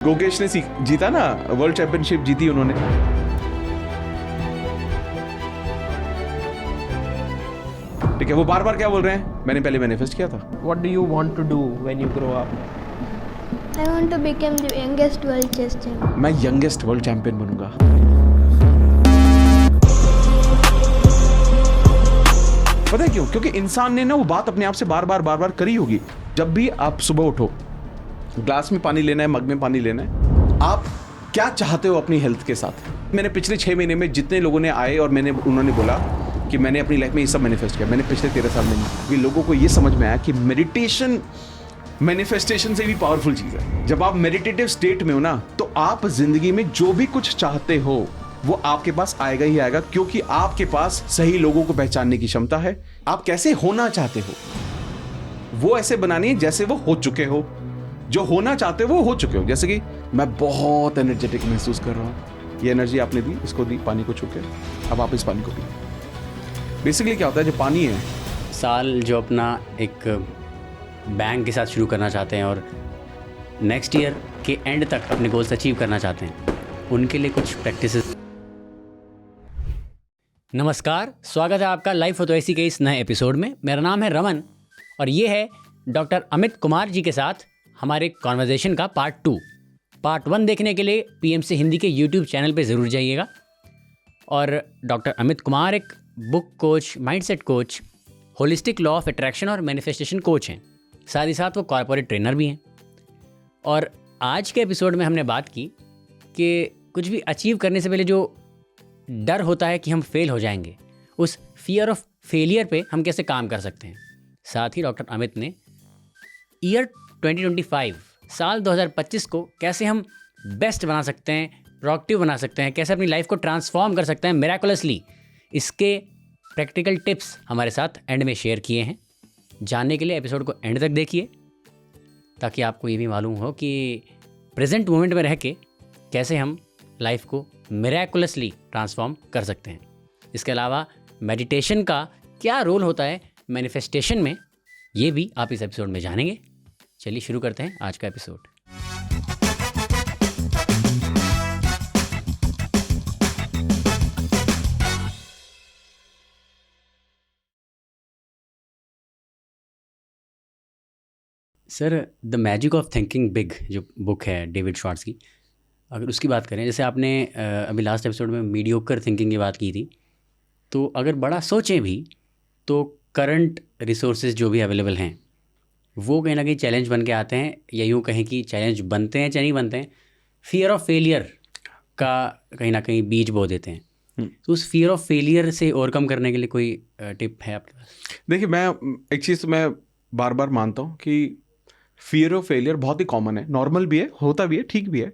गोकेश ने जीता ना, वर्ल्ड चैंपियनशिप जीती उन्होंने। ठीक है, वो बार बार क्या बोल रहे हैं, मैंने पहले मैनिफेस्ट किया था। What do you want to do when you grow up? I want to become the youngest world chess champion. मैं यंगेस्ट वर्ल्ड चैंपियन बनूंगा। पता है क्यों? क्योंकि इंसान ने ना वो बात अपने आप से बार बार करी होगी। जब भी आप सुबह उठो, ग्लास में पानी लेना है, मग में पानी लेना है, आप क्या चाहते हो अपनी हेल्थ के साथ। मैंने पिछले 6 महीने में जितने लोगों ने आए और उन्होंने बोला कि मैंने अपनी लाइफ में ये सब मैनिफेस्ट किया, मैंने पिछले 13 साल में भी लोगों को ये समझ में आया कि मेडिटेशन मैनिफेस्टेशन से भी पावरफुल चीज़ है। जब आप मेडिटेटिव स्टेट में हो ना, तो आप जिंदगी में जो भी कुछ चाहते हो वो आपके पास आएगा ही आएगा, क्योंकि आपके पास सही लोगों को पहचानने की क्षमता है। आप कैसे होना चाहते हो वो ऐसे बनानी है जैसे वो हो चुके हो। जो होना चाहते हो वो हो चुके हो। जैसे कि मैं बहुत एनर्जेटिक महसूस कर रहा हूँ, ये एनर्जी आपने दी, इसको दी पानी को छू के, अब आप इस पानी को पिए। बेसिकली क्या होता है, जो पानी है, साल जो अपना एक बैंग के साथ शुरू करना चाहते हैं और नेक्स्ट ईयर के एंड तक अपने गोल्स अचीव करना चाहते हैं, उनके लिए कुछ प्रैक्टिसेस। नमस्कार, स्वागत है आपका लाइफ हो तो ऐसी के इस नए एपिसोड में। मेरा नाम है रमन और ये है डॉक्टर अमित कुमार जी के साथ हमारे कॉन्वर्जेशन का पार्ट 2। पार्ट 1 देखने के लिए पीएमसी हिंदी के यूट्यूब चैनल पे ज़रूर जाइएगा। और डॉक्टर अमित कुमार एक book coach, mindset coach, holistic law of attraction और मैनिफेस्टेशन कोच हैं। साथ ही साथ वो कॉर्पोरेट ट्रेनर भी हैं। और आज के एपिसोड में हमने बात की कि कुछ भी अचीव करने से पहले जो डर होता है कि हम फेल हो जाएंगे, उस फियर ऑफ फेलियर पे हम कैसे काम कर सकते हैं। साथ ही डॉक्टर अमित ने ईयर 2025 साल 2025 को कैसे हम बेस्ट बना सकते हैं, प्रोडक्टिव बना सकते हैं, कैसे अपनी लाइफ को ट्रांसफॉर्म कर सकते हैं मिरेकुलसली, इसके प्रैक्टिकल टिप्स हमारे साथ एंड में शेयर किए हैं। जानने के लिए एपिसोड को एंड तक देखिए, ताकि आपको ये भी मालूम हो कि प्रेजेंट मोमेंट में रह के कैसे हम लाइफ को मिरेकुलसली ट्रांसफॉर्म कर सकते हैं। इसके अलावा मेडिटेशन का क्या रोल होता है मैनिफेस्टेशन में, ये भी आप इस एपिसोड में जानेंगे। चलिए शुरू करते हैं आज का episode. Sir, the magic of thinking big जो बुक है डेविड श्वार्ट्ज की, अगर उसकी बात करें, जैसे आपने अभी लास्ट एपिसोड में मीडियोकर थिंकिंग की बात की थी, तो अगर बड़ा सोचें भी तो करंट रिसोर्सेज जो भी अवेलेबल हैं वो कहीं ना कहीं चैलेंज बन के आते हैं, या यूँ कहें कि चैलेंज बनते हैं चाहे नहीं बनते हैं, फियर ऑफ फेलियर का कहीं ना कहीं बीज बो देते हैं। तो उस फियर ऑफ फेलियर से ओवरकम करने के लिए कोई टिप है आपके पास? देखिए, मैं एक चीज़ मैं बार बार मानता हूँ कि फियर ऑफ फेलियर बहुत ही कॉमन है, नॉर्मल भी है, होता भी है, ठीक भी है।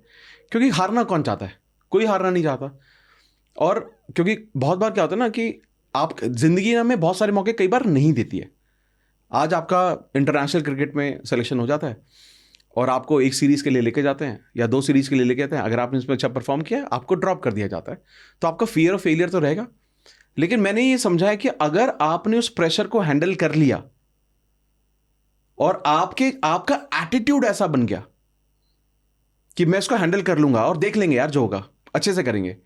क्योंकि हारना कौन चाहता है? कोई हारना नहीं चाहता। और क्योंकि बहुत बार क्या होता है ना कि आप जिंदगी में बहुत सारे मौके कई बार नहीं देती है। आज आपका इंटरनेशनल क्रिकेट में सिलेक्शन हो जाता है और आपको एक सीरीज़ के लिए लेके जाते हैं या 2 सीरीज़ के लिए लेके जाते हैं। अगर आपने इसमें अच्छा परफॉर्म किया, आपको ड्रॉप कर दिया जाता है, तो आपका फियर ऑफ फेलियर तो रहेगा। लेकिन मैंने ये समझा है कि अगर आपने उस प्रेशर को हैंडल कर लिया और आपका एटीट्यूड ऐसा बन गया कि मैं इसको हैंडल कर लूंगा और देख लेंगे यार, जो होगा अच्छे से करेंगे,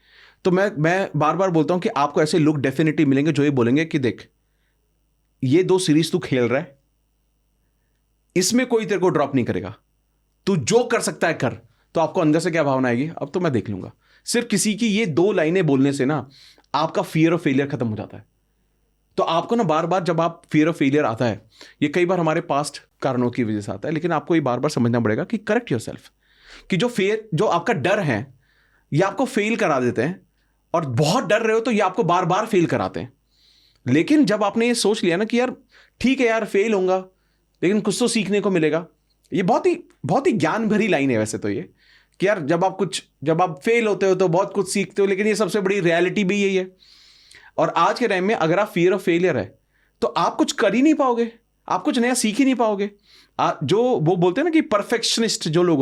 तो मैं बार बार बोलता हूं कि आपको ऐसे लोग डेफिनेटली मिलेंगे जो ये बोलेंगे कि देख, ये 2 सीरीज तू खेल रहा है, इसमें कोई तेरे को ड्रॉप नहीं करेगा, तू जो कर सकता है कर। तो आपको अंदर से क्या भावना आएगी, अब तो मैं देख लूंगा। सिर्फ किसी की ये 2 लाइनें बोलने से ना आपका फियर ऑफ फेलियर खत्म हो जाता है। तो आपको ना बार बार जब आप फियर ऑफ फेलियर आता है, ये कई बार हमारे पास्ट कारणों की वजह से आता है, लेकिन आपको ये बार बार समझना पड़ेगा कि करेक्ट योरसेल्फ, कि जो आपका डर है ये आपको फेल करा देते हैं, और बहुत डर रहे हो तो ये आपको बार बार फेल कराते हैं। लेकिन जब आपने ये सोच लिया ना कि यार ठीक है यार, फेल होऊंगा लेकिन कुछ तो सीखने को मिलेगा, ये बहुत ही ज्ञान भरी लाइन है वैसे तो ये, कि यार जब आप फेल होते हो तो बहुत कुछ सीखते हो, लेकिन ये सबसे बड़ी रियलिटी भी यही है। और आज के टाइम में अगर आप फियर ऑफ फेलियर है तो आप कुछ कर ही नहीं पाओगे, आप कुछ नया सीख ही नहीं पाओगे। जो वो बोलते हैं ना कि परफेक्शनिस्ट जो लोग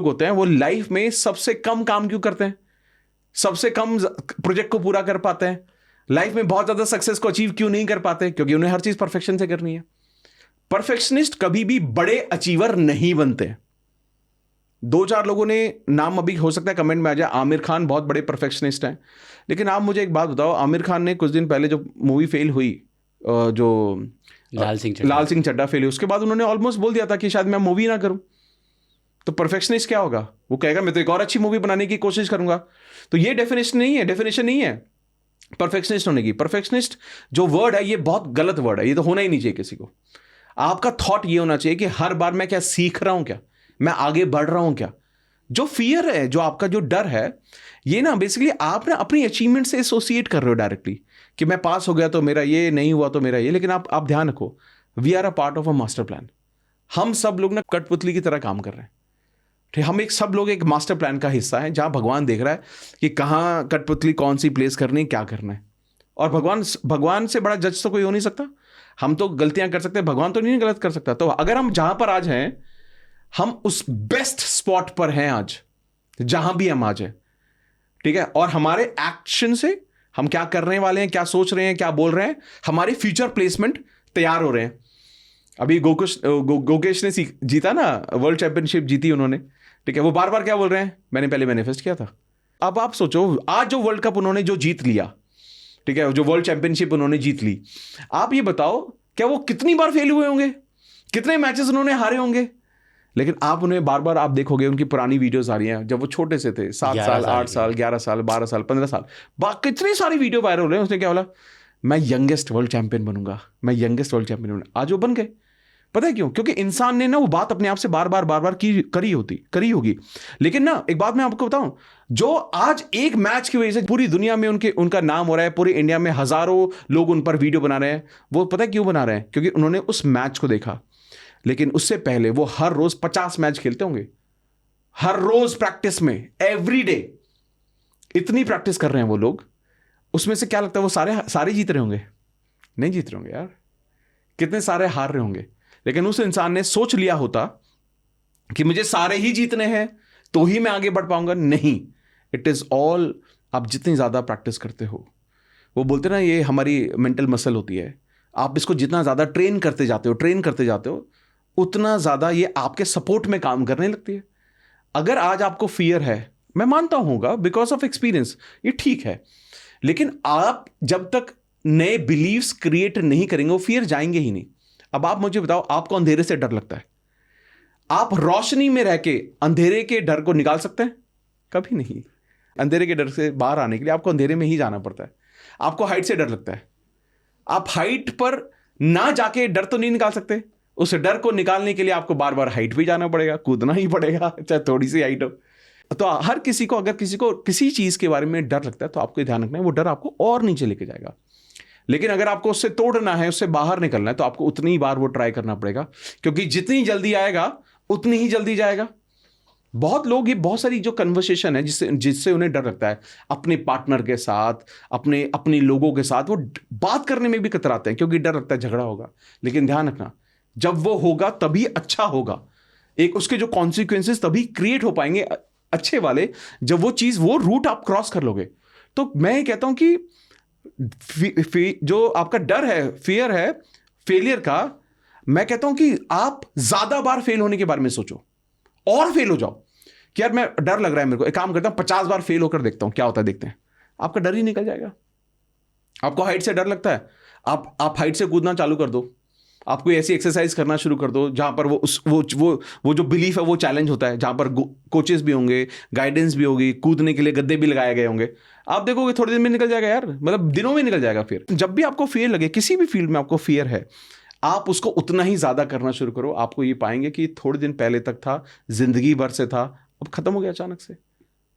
होते हैं वो लाइफ में सबसे कम काम क्यों करते हैं, सबसे कम प्रोजेक्ट को पूरा कर पाते हैं, लाइफ में बहुत ज्यादा सक्सेस को अचीव क्यों नहीं कर पाते? क्योंकि उन्हें हर चीज परफेक्शन से करनी है। परफेक्शनिस्ट कभी भी बड़े अचीवर नहीं बनते। 2-4 लोगों ने नाम अभी हो सकता है कमेंट में आ जाए, आमिर खान बहुत बड़े परफेक्शनिस्ट हैं। लेकिन आप मुझे एक बात बताओ, आमिर खान ने कुछ दिन पहले जो मूवी फेल हुई, जो लाल सिंह चड्ढा फेल हुई, उसके बाद उन्होंने ऑलमोस्ट बोल दिया था कि शायद मैं मूवी ना करूं। तो परफेक्शनिस्ट क्या होगा? वो कहेगा मैं तो एक और अच्छी मूवी बनाने की कोशिश करूंगा। तो ये डेफिनेशन नहीं है परफेक्शनिस्ट होने की। परफेक्शनिस्ट जो वर्ड है ये बहुत गलत वर्ड है, ये तो होना ही नहीं चाहिए किसी को। आपका थॉट ये होना चाहिए कि हर बार मैं क्या सीख रहा हूं, क्या मैं आगे बढ़ रहा हूं क्या। जो फियर है, जो आपका जो डर है, ये ना बेसिकली आप ना अपनी अचीवमेंट से एसोसिएट कर रहे हो डायरेक्टली कि मैं पास हो गया तो मेरा ये, नहीं हुआ तो मेरा ये। लेकिन आप ध्यान रखो, we are a part of a master plan. हम सब लोग ना कठपुतली की तरह काम कर रहे हैं। ठीक, हम सब लोग एक मास्टर प्लान का हिस्सा है, जहां भगवान देख रहा है कि कहाँ कठपुतली कौन सी प्लेस करनी है, क्या करना है। और भगवान से बड़ा जज तो कोई हो नहीं सकता। हम तो गलतियां कर सकते हैं, भगवान तो नहीं गलत कर सकता। तो अगर हम जहां पर आज हैं, हम उस बेस्ट स्पॉट पर हैं आज, जहां भी हम आज हैं, ठीक है। और हमारे एक्शन से हम क्या करने वाले हैं, क्या सोच रहे हैं, क्या बोल रहे हैं, हमारे फ्यूचर प्लेसमेंट तैयार हो रहे हैं। अभी गोकेश ने जीता ना, वर्ल्ड चैंपियनशिप जीती उन्होंने, ठीक है। वो बार बार क्या बोल रहे हैं, मैंने पहले मैनिफेस्ट किया था। अब आप सोचो, आज जो वर्ल्ड कप उन्होंने जो जीत लिया, ठीक है, जो वर्ल्ड चैंपियनशिप उन्होंने जीत ली, आप ये बताओ क्या वो कितनी बार फेल हुए होंगे, कितने मैचेस उन्होंने हारे होंगे। लेकिन आप उन्हें बार बार आप देखोगे, उनकी पुरानी वीडियोस आ रही हैं, जब वो छोटे से थे, 7 साल 8 साल 11 साल 12 साल 15 साल, कितनी सारी वीडियो वायरल हो रहे हैं। उसने क्या बोला, मैं यंगेस्ट वर्ल्ड चैंपियन बनूंगा, मैं यंगेस्ट वर्ल्ड चैंपियन बनूंगा। आज वो बन गए। पता है क्यों? क्योंकि इंसान ने ना वो बात अपने आप से बार बार करी होगी। लेकिन ना एक बात मैं आपको बताऊं, जो आज एक मैच की वजह से पूरी दुनिया में उनका नाम हो रहा है, पूरी इंडिया में हजारों लोग उन पर वीडियो बना रहे हैं, वो पता है क्यों बना रहे हैं? क्योंकि उन्होंने उस मैच को देखा। लेकिन उससे पहले वो हर रोज 50 मैच खेलते होंगे, हर रोज प्रैक्टिस में, एवरीडे इतनी प्रैक्टिस कर रहे हैं वो लोग। उसमें से क्या लगता है वो सारे जीत रहे होंगे? नहीं जीत रहे होंगे यार, कितने सारे हार रहे होंगे। लेकिन उस इंसान ने सोच लिया होता कि मुझे सारे ही जीतने हैं तो ही मैं आगे बढ़ पाऊंगा। नहीं, इट इज ऑल, आप जितनी ज्यादा प्रैक्टिस करते हो, वो बोलते ना ये हमारी मेंटल मसल होती है, आप इसको जितना ज्यादा ट्रेन करते जाते हो उतना ज्यादा ये आपके सपोर्ट में काम करने लगती है। अगर आज आपको फियर है, मैं मानता हूँगा बिकॉज ऑफ एक्सपीरियंस, ये ठीक है। लेकिन आप जब तक नए बिलीव्स क्रिएट नहीं करेंगे, वो फियर जाएंगे ही नहीं। अब आप मुझे बताओ, आपको अंधेरे से डर लगता है, आप रोशनी में रह के अंधेरे के डर को निकाल सकते हैं? कभी नहीं। अंधेरे के डर से बाहर आने के लिए आपको अंधेरे में ही जाना पड़ता है। आपको हाइट से डर लगता है, आप हाइट पर ना जाके डर तो नहीं निकाल सकते। उस डर को निकालने के लिए आपको बार बार हाइट भी जाना पड़ेगा, कूदना ही पड़ेगा, चाहे थोड़ी सी हाइट हो। तो हर किसी को, अगर किसी को किसी चीज के बारे में डर लगता है, तो आपको ये ध्यान रखना है वो डर आपको और नीचे लेके जाएगा। लेकिन अगर आपको उससे तोड़ना है, उससे बाहर निकलना है, तो आपको उतनी बार वो ट्राई करना पड़ेगा, क्योंकि जितनी जल्दी आएगा उतनी ही जल्दी जाएगा। बहुत लोग, ये बहुत सारी जो कन्वर्सेशन है जिससे उन्हें डर लगता है, अपने पार्टनर के साथ, अपने लोगों के साथ, वो बात करने में भी कतराते हैं क्योंकि डर लगता है झगड़ा होगा। लेकिन ध्यान रखना, जब वो होगा तभी अच्छा होगा, एक उसके जो कॉन्सिक्वेंसेस तभी क्रिएट हो पाएंगे अच्छे वाले, जब वो चीज, वो रूट आप क्रॉस कर लोगे। तो मैं ये कहता हूं कि जो आपका डर है, फियर है फेलियर का, मैं कहता हूं कि आप ज्यादा बार फेल होने के बारे में सोचो और फेल हो जाओ कि यार मैं, डर लग रहा है मेरे को, एक काम करता हूं 50 बार फेल होकर देखता हूं क्या होता है, देखते हैं। आपका डर ही निकल जाएगा। आपको हाइट से डर लगता है, आप हाइट से कूदना चालू कर दो, आप कोई ऐसी एक्सरसाइज करना शुरू कर दो जहां पर वो जो बिलीफ है वो चैलेंज होता है, जहां पर कोचेस भी होंगे, गाइडेंस भी होगी, कूदने के लिए गद्दे भी लगाए गए होंगे। आप देखोगे थोड़े दिन में निकल जाएगा यार, मतलब दिनों में निकल जाएगा। फिर जब भी आपको फियर लगे, किसी भी फील्ड में आपको फियर है, आप उसको उतना ही ज्यादा करना शुरू करो। आपको ये पाएंगे कि थोड़े दिन पहले तक था, जिंदगी भर से था, अब खत्म हो गया अचानक से।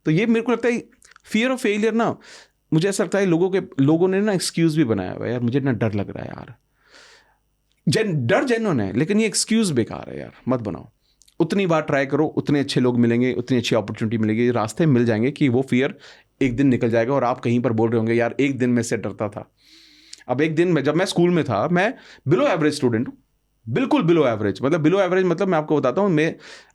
तो ये मेरे को लगता है फियर ऑफ फेलियर ना, मुझे ऐसा लगता है लोगों ने ना एक्सक्यूज भी बनाया हुआ है, यार मुझे ना डर लग रहा है यार। डर जेन्युइन है, लेकिन ये एक्सक्यूज बेकार है यार, मत बनाओ। उतनी बार ट्राई करो, उतने अच्छे लोग मिलेंगे, उतनी अच्छी अपॉर्चुनिटी मिलेगी, रास्ते मिल जाएंगे कि वो फियर एक दिन निकल जाएगा। और आप कहीं पर बोल रहे होंगे यार एक दिन में से डरता था। अब एक दिन में, जब मैं स्कूल में था, मैं बिलो एवरेज स्टूडेंट हूँ, बिल्कुल बिलो एवरेज। मतलब बिलो एवरेज मतलब मैं आपको बताता हूँ,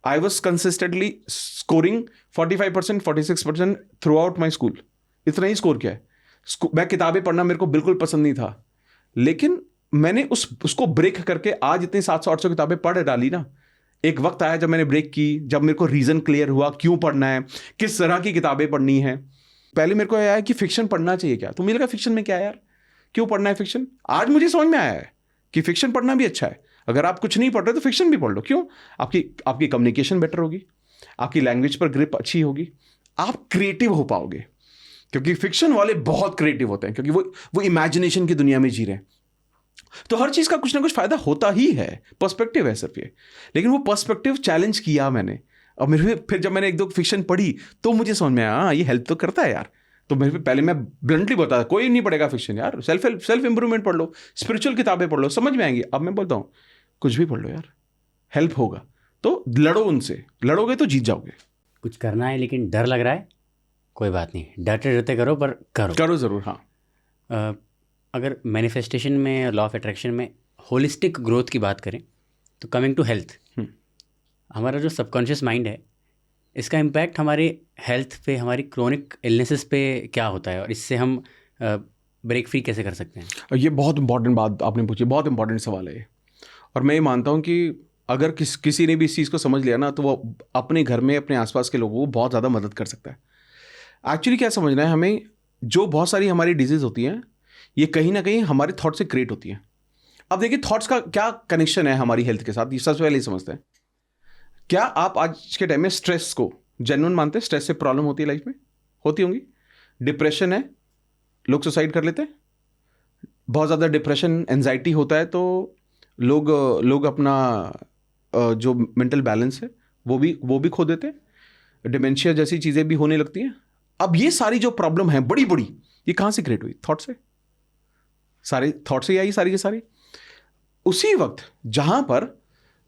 I was consistently scoring 45% 46% through out my school. इतना ही स्कोर किया है। मैं किताबें पढ़ना मेरे को बिल्कुल पसंद नहीं था, लेकिन मैंने उसको ब्रेक करके आज इतनी 700-800 किताबें पढ़ डाली ना, एक वक्त आया जब मैंने ब्रेक की, जब मेरे को रीज़न क्लियर हुआ क्यों पढ़ना है, किस तरह की किताबें पढ़नी है। पहले मेरे को आया कि फिक्शन पढ़ना चाहिए क्या, तो मुझे लगा फिक्शन में क्या है यार, क्यों पढ़ना है फिक्शन। आज मुझे समझ में आया है कि फिक्शन पढ़ना भी अच्छा है। अगर आप कुछ नहीं पढ़ रहे तो फिक्शन भी पढ़ लो। क्यों? आपकी कम्युनिकेशन बेटर होगी, आपकी लैंग्वेज पर ग्रिप अच्छी होगी, आप क्रिएटिव हो पाओगे। क्योंकि फिक्शन वाले बहुत क्रिएटिव होते हैं, क्योंकि वो इमेजिनेशन की दुनिया में जी रहे हैं। तो हर चीज़ का कुछ ना कुछ फायदा होता ही है, पर्सपेक्टिव है सिर्फ ये। लेकिन वो पर्सपेक्टिव चैलेंज किया मैंने, और मेरे फिर जब मैंने एक दो फिक्शन पढ़ी तो मुझे समझ में आया हाँ ये हेल्प तो करता है यार। तो मेरे पहले मैं ब्लंटली बताता कोई नहीं पढ़ेगा फिक्शन यार, सेल्फ इंप्रूवमेंट पढ़ लो, स्पिरिचुअल किताबें पढ़ लो, समझ में आएंगी। अब मैं बोलता हूँ कुछ भी पढ़ लो यार, हेल्प होगा। तो लड़ो उनसे, लड़ोगे तो जीत जाओगे। कुछ करना है लेकिन डर लग रहा है, कोई बात नहीं, डरते डरते करो पर करो ज़रूर। हाँ, अगर मैनिफेस्टेशन में, लॉ ऑफ अट्रैक्शन में होलिस्टिक ग्रोथ की बात करें तो कमिंग टू हेल्थ, हमारा जो सबकॉन्शियस माइंड है इसका इम्पैक्ट हमारे हेल्थ पे, हमारी क्रोनिक इलनेसेस पे क्या होता है, और इससे हम ब्रेक फ्री कैसे कर सकते हैं? ये बहुत इंपॉर्टेंट बात आपने पूछी, बहुत इंपॉर्टेंट सवाल है ये। और मैं ये मानता हूँ कि अगर किसी ने भी इस चीज़ को समझ लिया ना, तो वो अपने घर में, अपने आसपास के लोगों को बहुत ज़्यादा मदद कर सकता है। एक्चुअली क्या समझना है हमें, जो बहुत सारी हमारी डिजीज़ होती हैं ये कहीं ना कहीं हमारे थॉट से क्रिएट होती हैं। अब देखिए थॉट्स का क्या कनेक्शन है हमारी हेल्थ के साथ, ये सबसे पहले ही समझते हैं। क्या आप आज के टाइम में स्ट्रेस को जेन्युइन मानते हैं? स्ट्रेस से प्रॉब्लम होती है लाइफ में, होती होंगी। डिप्रेशन है, लोग सुसाइड कर लेते हैं। बहुत ज़्यादा डिप्रेशन, एंजाइटी होता है तो लोग अपना जो मेंटल बैलेंस है वो भी खो देते हैं। डिमेंशिया जैसी चीज़ें भी होने लगती हैं। अब ये सारी जो प्रॉब्लम है बड़ी बड़ी, ये कहाँ से क्रिएट हुई? थॉट से। सारे थॉट से आई सारी की सारी। उसी वक्त जहां पर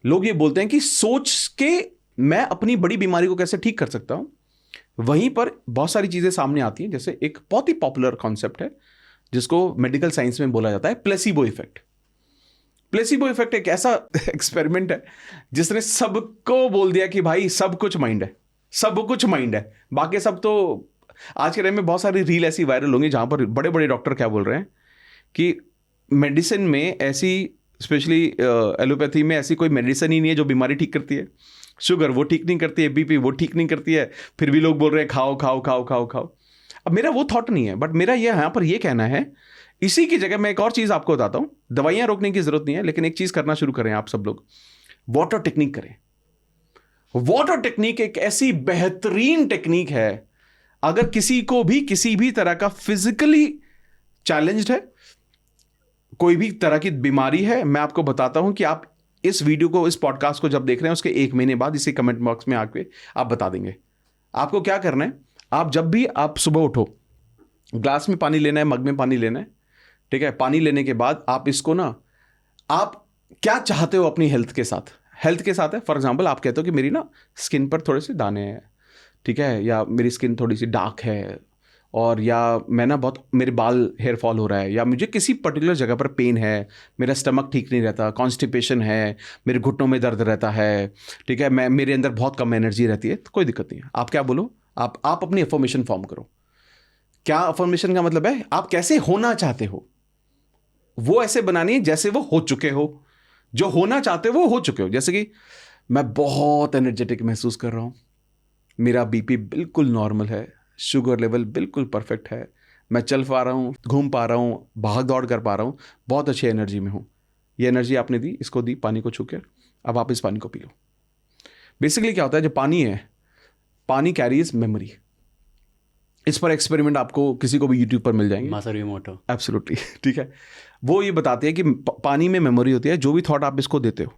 लोग ये बोलते हैं कि सोच के मैं अपनी बड़ी बीमारी को कैसे ठीक कर सकता हूं, वहीं पर बहुत सारी चीजें सामने आती हैं। जैसे एक बहुत ही पॉपुलर कॉन्सेप्ट है जिसको मेडिकल साइंस में बोला जाता है प्लेसिबो इफेक्ट। प्लेसिबो इफेक्ट एक ऐसा एक्सपेरिमेंट है जिसने सबको बोल दिया कि भाई सब कुछ माइंड है, सब कुछ माइंड है, बाकी सब तो। आज के टाइम में बहुत सारी रील ऐसी वायरल होंगी जहां पर बड़े बड़े डॉक्टर क्या बोल रहे हैं कि मेडिसिन में ऐसी, स्पेशली एलोपैथी में ऐसी कोई मेडिसिन ही नहीं है जो बीमारी ठीक करती है। शुगर वो ठीक नहीं करती है, बीपी वो ठीक नहीं करती है, फिर भी लोग बोल रहे हैं खाओ खाओ खाओ खाओ खाओ। अब मेरा वो थॉट नहीं है, बट मेरा ये यहाँ पर ये कहना है, इसी की जगह मैं एक और चीज़ आपको बताता हूँ। दवाइयाँ रोकने की जरूरत नहीं है, लेकिन एक चीज़ करना शुरू करें आप सब लोग, वाटर टेक्निक करें। वाटर टेक्निक एक ऐसी बेहतरीन टेक्निक है, अगर किसी को भी किसी भी तरह का फिजिकली चैलेंज्ड है, कोई भी तरह की बीमारी है, मैं आपको बताता हूं कि आप इस वीडियो को, इस पॉडकास्ट को जब देख रहे हैं उसके 1 महीने बाद इसे कमेंट बॉक्स में आके आप बता देंगे। आपको क्या करना है, आप जब भी आप सुबह उठो, ग्लास में पानी लेना है, मग में पानी लेना है, ठीक है। पानी लेने के बाद आप इसको ना, आप क्या चाहते हो अपनी हेल्थ के साथ, हेल्थ के साथ है फॉर एग्जाम्पल आप कहते हो कि मेरी ना स्किन पर थोड़े से दाने हैं, ठीक है, या मेरी स्किन थोड़ी सी डार्क है, और या मैं ना बहुत, मेरे बाल हेयर फॉल हो रहा है, या मुझे किसी पर्टिकुलर जगह पर पेन है, मेरा स्टमक ठीक नहीं रहता, कॉन्स्टिपेशन है, मेरे घुटनों में दर्द रहता है, ठीक है, मेरे अंदर बहुत कम एनर्जी रहती है, तो कोई दिक्कत नहीं है। आप क्या बोलो, आप अपनी अफर्मेशन फॉर्म करो। क्या अफर्मेशन का मतलब है, आप कैसे होना चाहते हो वो ऐसे बनानी है जैसे वो हो चुके हो, जो होना चाहते हो वो हो चुके हो। जैसे कि मैं बहुत एनर्जेटिक महसूस कर रहा हूँ, मेरा बीपी बिल्कुल नॉर्मल है, शुगर लेवल बिल्कुल परफेक्ट है, मैं चल पा रहा हूँ, घूम पा रहा हूँ, भाग दौड़ कर पा रहा हूँ, बहुत अच्छी एनर्जी में हूँ। ये एनर्जी आपने दी, इसको दी पानी को छू कर, अब आप इस पानी को पी लो। बेसिकली क्या होता है, जो पानी है, पानी कैरीज मेमोरी। इस पर एक्सपेरिमेंट आपको किसी को भी यूट्यूब पर मिल जाएंगे, मासारू इमोटो। एब्सोल्युटली, ठीक है। वो ये बताते हैं कि पानी में मेमोरी होती है, जो भी थॉट आप इसको देते हो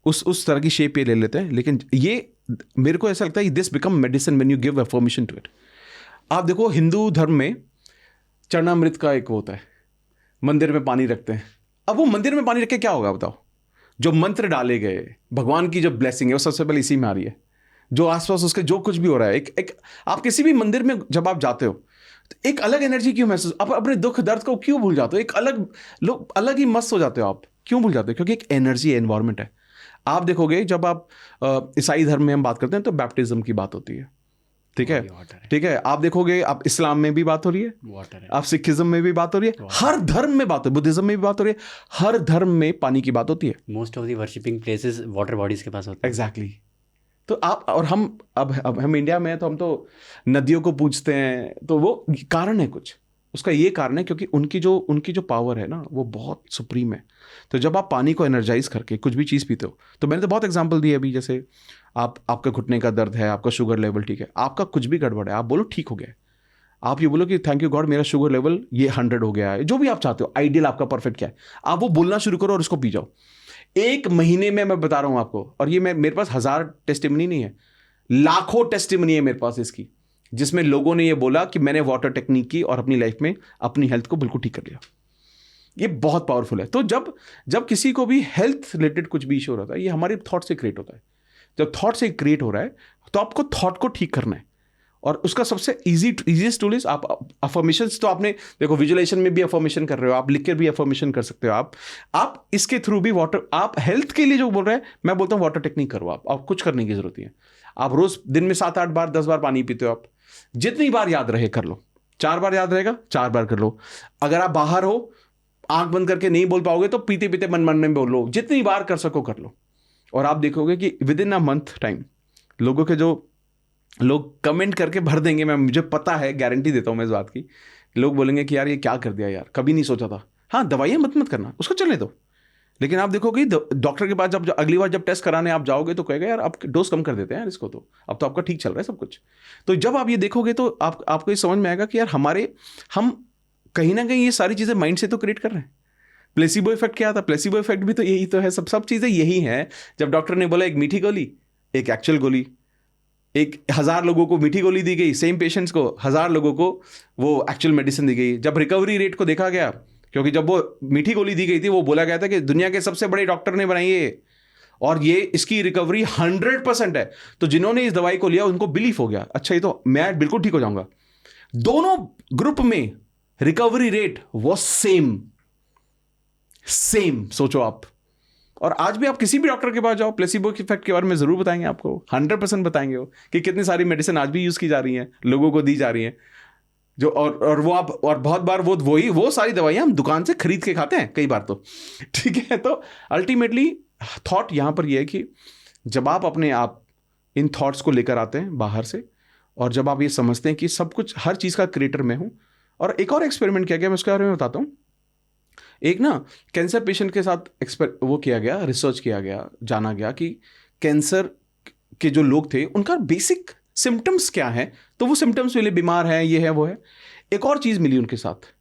उस तरह की शेप ये ले लेते हैं। लेकिन ये मेरे को ऐसा लगता है this become medicine when you give affirmation to it. आप देखो हिंदू धर्म में चरणामृत का एक होता है, मंदिर में पानी रखते हैं। अब वो मंदिर में पानी रख के क्या होगा बताओ, जो मंत्र डाले गए, भगवान की जो ब्लेसिंग है वो सबसे पहले इसी में आ रही है। जो आसपास उसके जो कुछ भी हो रहा है, एक आप किसी भी मंदिर में जब आप जाते हो तो एक अलग एनर्जी क्यों महसूस, आप अपने दुख दर्द को क्यों भूल जाते हो, एक अलग ही मस्त हो जाते हो। आप क्यों भूल जाते हो? क्योंकि एक एनर्जी एनवायरमेंट है। आप देखोगे जब आप ईसाई धर्म में हम बात करते हैं तो बैप्टिज्म की बात होती है, ठीक है, वाटर है, ठीक है। आप देखोगे, आप इस्लाम में भी बात हो रही है, वाटर है, आप सिखिज्म में भी बात हो रही है, हर धर्म में बात हो, बुद्धिज्म में भी बात हो रही है, हर धर्म में पानी की बात होती है। Most of the worshipping places water bodies के पास होते हैं। एग्जैक्टली। तो आप और हम अब हम इंडिया में हैं, तो हम तो नदियों को पूजते हैं, तो वो कारण है कुछ, उसका ये कारण है क्योंकि उनकी जो पावर है ना, वो बहुत सुप्रीम है। तो जब आप पानी को एनर्जाइज करके कुछ भी चीज़ पीते हो, तो मैंने तो बहुत एग्जांपल दिए अभी, जैसे आपका घुटने का दर्द है, आपका शुगर लेवल ठीक है, आपका कुछ भी गड़बड़ है, आप बोलो ठीक हो गया है। आप ये बोलो कि थैंक यू गॉड, मेरा शुगर लेवल ये 100 हो गया है, जो भी आप चाहते हो, आइडियल आपका परफेक्ट क्या है, आप वो बोलना शुरू करो और उसको पी जाओ। 1 महीने में मैं बता रहा हूं आपको, और ये मेरे पास 1000 टेस्टिमनी नहीं है, लाखों टेस्टिमनी है मेरे पास इसकी, जिसमें लोगों ने ये बोला कि मैंने वाटर टेक्निक की और अपनी लाइफ में अपनी हेल्थ को बिल्कुल ठीक कर लिया। ये बहुत पावरफुल है। तो जब किसी को भी हेल्थ रिलेटेड कुछ भी इशू होता है, ये हमारे थॉट से क्रिएट होता है। जब थॉट से क्रिएट हो रहा है, तो आपको थॉट को ठीक करना है, और उसका सबसे इजीएस्ट टूल इज आप अफर्मेशंस। तो आपने देखो, विजुअलाइजेशन में भी अफर्मेशन कर रहे हो, आप लिख कर भी अफर्मेशन कर सकते हो, आप इसके थ्रू भी वाटर, आप हेल्थ के लिए जो बोल रहे हैं, मैं बोलता हूँ वाटर टेक्निक करो। आप कुछ करने की जरूरत नहीं है। आप रोज दिन में 7-8 बार 10 बार पानी पीते हो, आप जितनी बार याद रहे कर लो। 4 बार याद रहेगा, 4 बार कर लो। अगर आप बाहर हो, आंख बंद करके नहीं बोल पाओगे, तो पीते पीते मन मन में बोल लो, जितनी बार कर सको कर लो। और आप देखोगे कि with in a month time लोगों के जो लोग कमेंट करके भर देंगे, मुझे पता है, गारंटी देता हूं मैं इस बात की, लोग बोलेंगे कि यार ये क्या कर दिया यार, कभी नहीं सोचा था। हाँ, दवाइयां मत करना, उसको चलने दो, लेकिन आप देखोगे डॉक्टर के पास जब अगली बार जब टेस्ट कराने आप जाओगे, तो कहेगा यार आप डोज कम कर देते हैं यार इसको, तो अब तो आपका ठीक चल रहा है सब कुछ। तो जब आप ये देखोगे, तो आपको ये समझ में आएगा कि यार हम कहीं ना कहीं ये सारी चीज़ें माइंड से तो क्रिएट कर रहे हैं। प्लेसिबो इफेक्ट क्या था? प्लेसिबो इफेक्ट भी तो यही तो है, सब चीज़ें यही हैं। जब डॉक्टर ने बोला एक मीठी गोली, एक एक्चुअल गोली, एक 1000 लोगों को मीठी गोली दी गई, सेम पेशेंट्स को 1000 लोगों को वो एक्चुअल मेडिसिन दी गई। जब रिकवरी रेट को देखा गया, क्योंकि जब वो मीठी गोली दी गई थी, वो बोला गया था कि दुनिया के सबसे बड़े डॉक्टर ने बनाई है और ये इसकी रिकवरी 100% है। तो जिन्होंने इस दवाई को लिया उनको बिलीफ हो गया, अच्छा ये तो मैं बिल्कुल ठीक हो जाऊंगा। दोनों ग्रुप में रिकवरी रेट वो सेम। सोचो आप। और आज भी आप किसी भी डॉक्टर के पास जाओ, प्लेसिबो इफेक्ट के बारे में जरूर बताएंगे आपको, 100% बताएंगे वो, कि कितनी सारी मेडिसिन आज भी यूज की जा रही हैं, लोगों को दी जा रही हैं, जो और वो आप, और बहुत बार वो सारी दवाइयां हम दुकान से खरीद के खाते हैं कई बार तो, ठीक है। तो अल्टीमेटली थॉट यहां पर ये है कि जब आप अपने आप इन थॉट्स को लेकर आते हैं बाहर से, और जब आप ये समझते हैं कि सब कुछ, हर चीज का क्रिएटर मैं हूं। और एक और एक्सपेरिमेंट किया गया, मैं उसके बारे में बताता हूँ। एक ना कैंसर पेशेंट के साथ वो किया गया, रिसर्च किया गया, जाना गया कि कैंसर के जो लोग थे उनका बेसिक सिम्टम्स क्या है। तो वो सिम्टम्स वाले बीमार हैं, ये है वो है। एक और चीज मिली उनके साथ,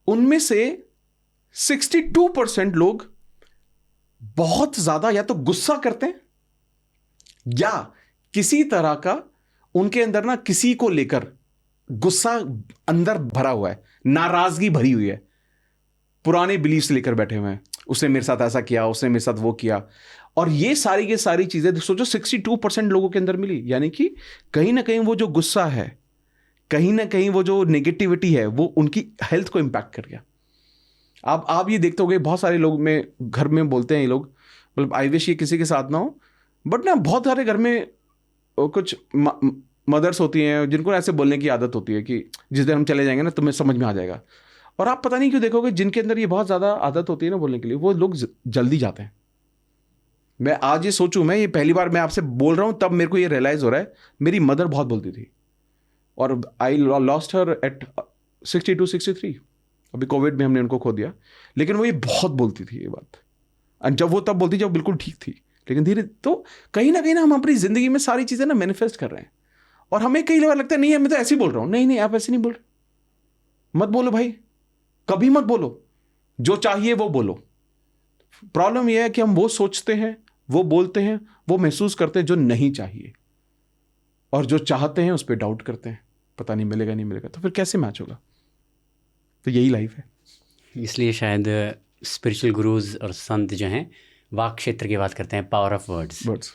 उनमें से 62% लोग बहुत ज्यादा या तो गुस्सा करते हैं, या किसी तरह का उनके अंदर ना किसी को लेकर गुस्सा अंदर भरा हुआ है, नाराजगी भरी हुई है, पुराने बिलीफ्स लेकर बैठे हुए हैं, उसने मेरे साथ ऐसा किया, उसने मेरे साथ वो किया। और ये सारी की सारी चीजें सोचो 62% लोगों के अंदर मिली। यानी कि कहीं ना कहीं वो जो गुस्सा है, कहीं ना कहीं वो जो नेगेटिविटी है, वो उनकी हेल्थ को इंपैक्ट कर गया। आप ये देखते होंगे, बहुत सारे लोग में घर में बोलते हैं ये लोग, मतलब आई विश ये किसी के साथ ना हो, बट ना बहुत सारे घर में कुछ मदर्स होती हैं जिनको ऐसे बोलने की आदत होती है कि जिस दिन हम चले जाएंगे ना तुम्हें समझ में आ जाएगा। और आप पता नहीं क्यों देखोगे, जिनके अंदर ये बहुत ज़्यादा आदत होती है ना बोलने के लिए, वो लोग जल्दी जाते हैं। मैं आज ये सोचूं, मैं ये पहली बार मैं आपसे बोल रहा हूँ, तब मेरे को ये रियलाइज़ हो रहा है, मेरी मदर बहुत बोलती थी, और आई लॉस्ट हर एट 62-63। अभी कोविड में हमने उनको खो दिया, लेकिन वो ये बहुत बोलती थी ये बात। और जब वो तब बोलती जब बिल्कुल ठीक थी, लेकिन धीरे तो कहीं ना हम अपनी ज़िंदगी में सारी चीज़ें ना मैनिफेस्ट कर रहे हैं, और हमें कई बार लगता है नहीं मैं तो ऐसे ही बोल रहा हूँ। नहीं आप ऐसे नहीं बोल रहे, मत बोलो भाई, कभी मत बोलो। जो चाहिए वो बोलो। प्रॉब्लम यह है कि हम वो सोचते हैं, वो बोलते हैं, वो महसूस करते हैं जो नहीं चाहिए, और जो चाहते हैं उस पर डाउट करते हैं, पता नहीं मिलेगा नहीं मिलेगा, तो फिर कैसे मैच होगा? तो यही लाइफ है। इसलिए शायद स्पिरिचुअल गुरुज और संत जो हैं वाक क्षेत्र की बात करते हैं, पावर ऑफ वर्ड्स।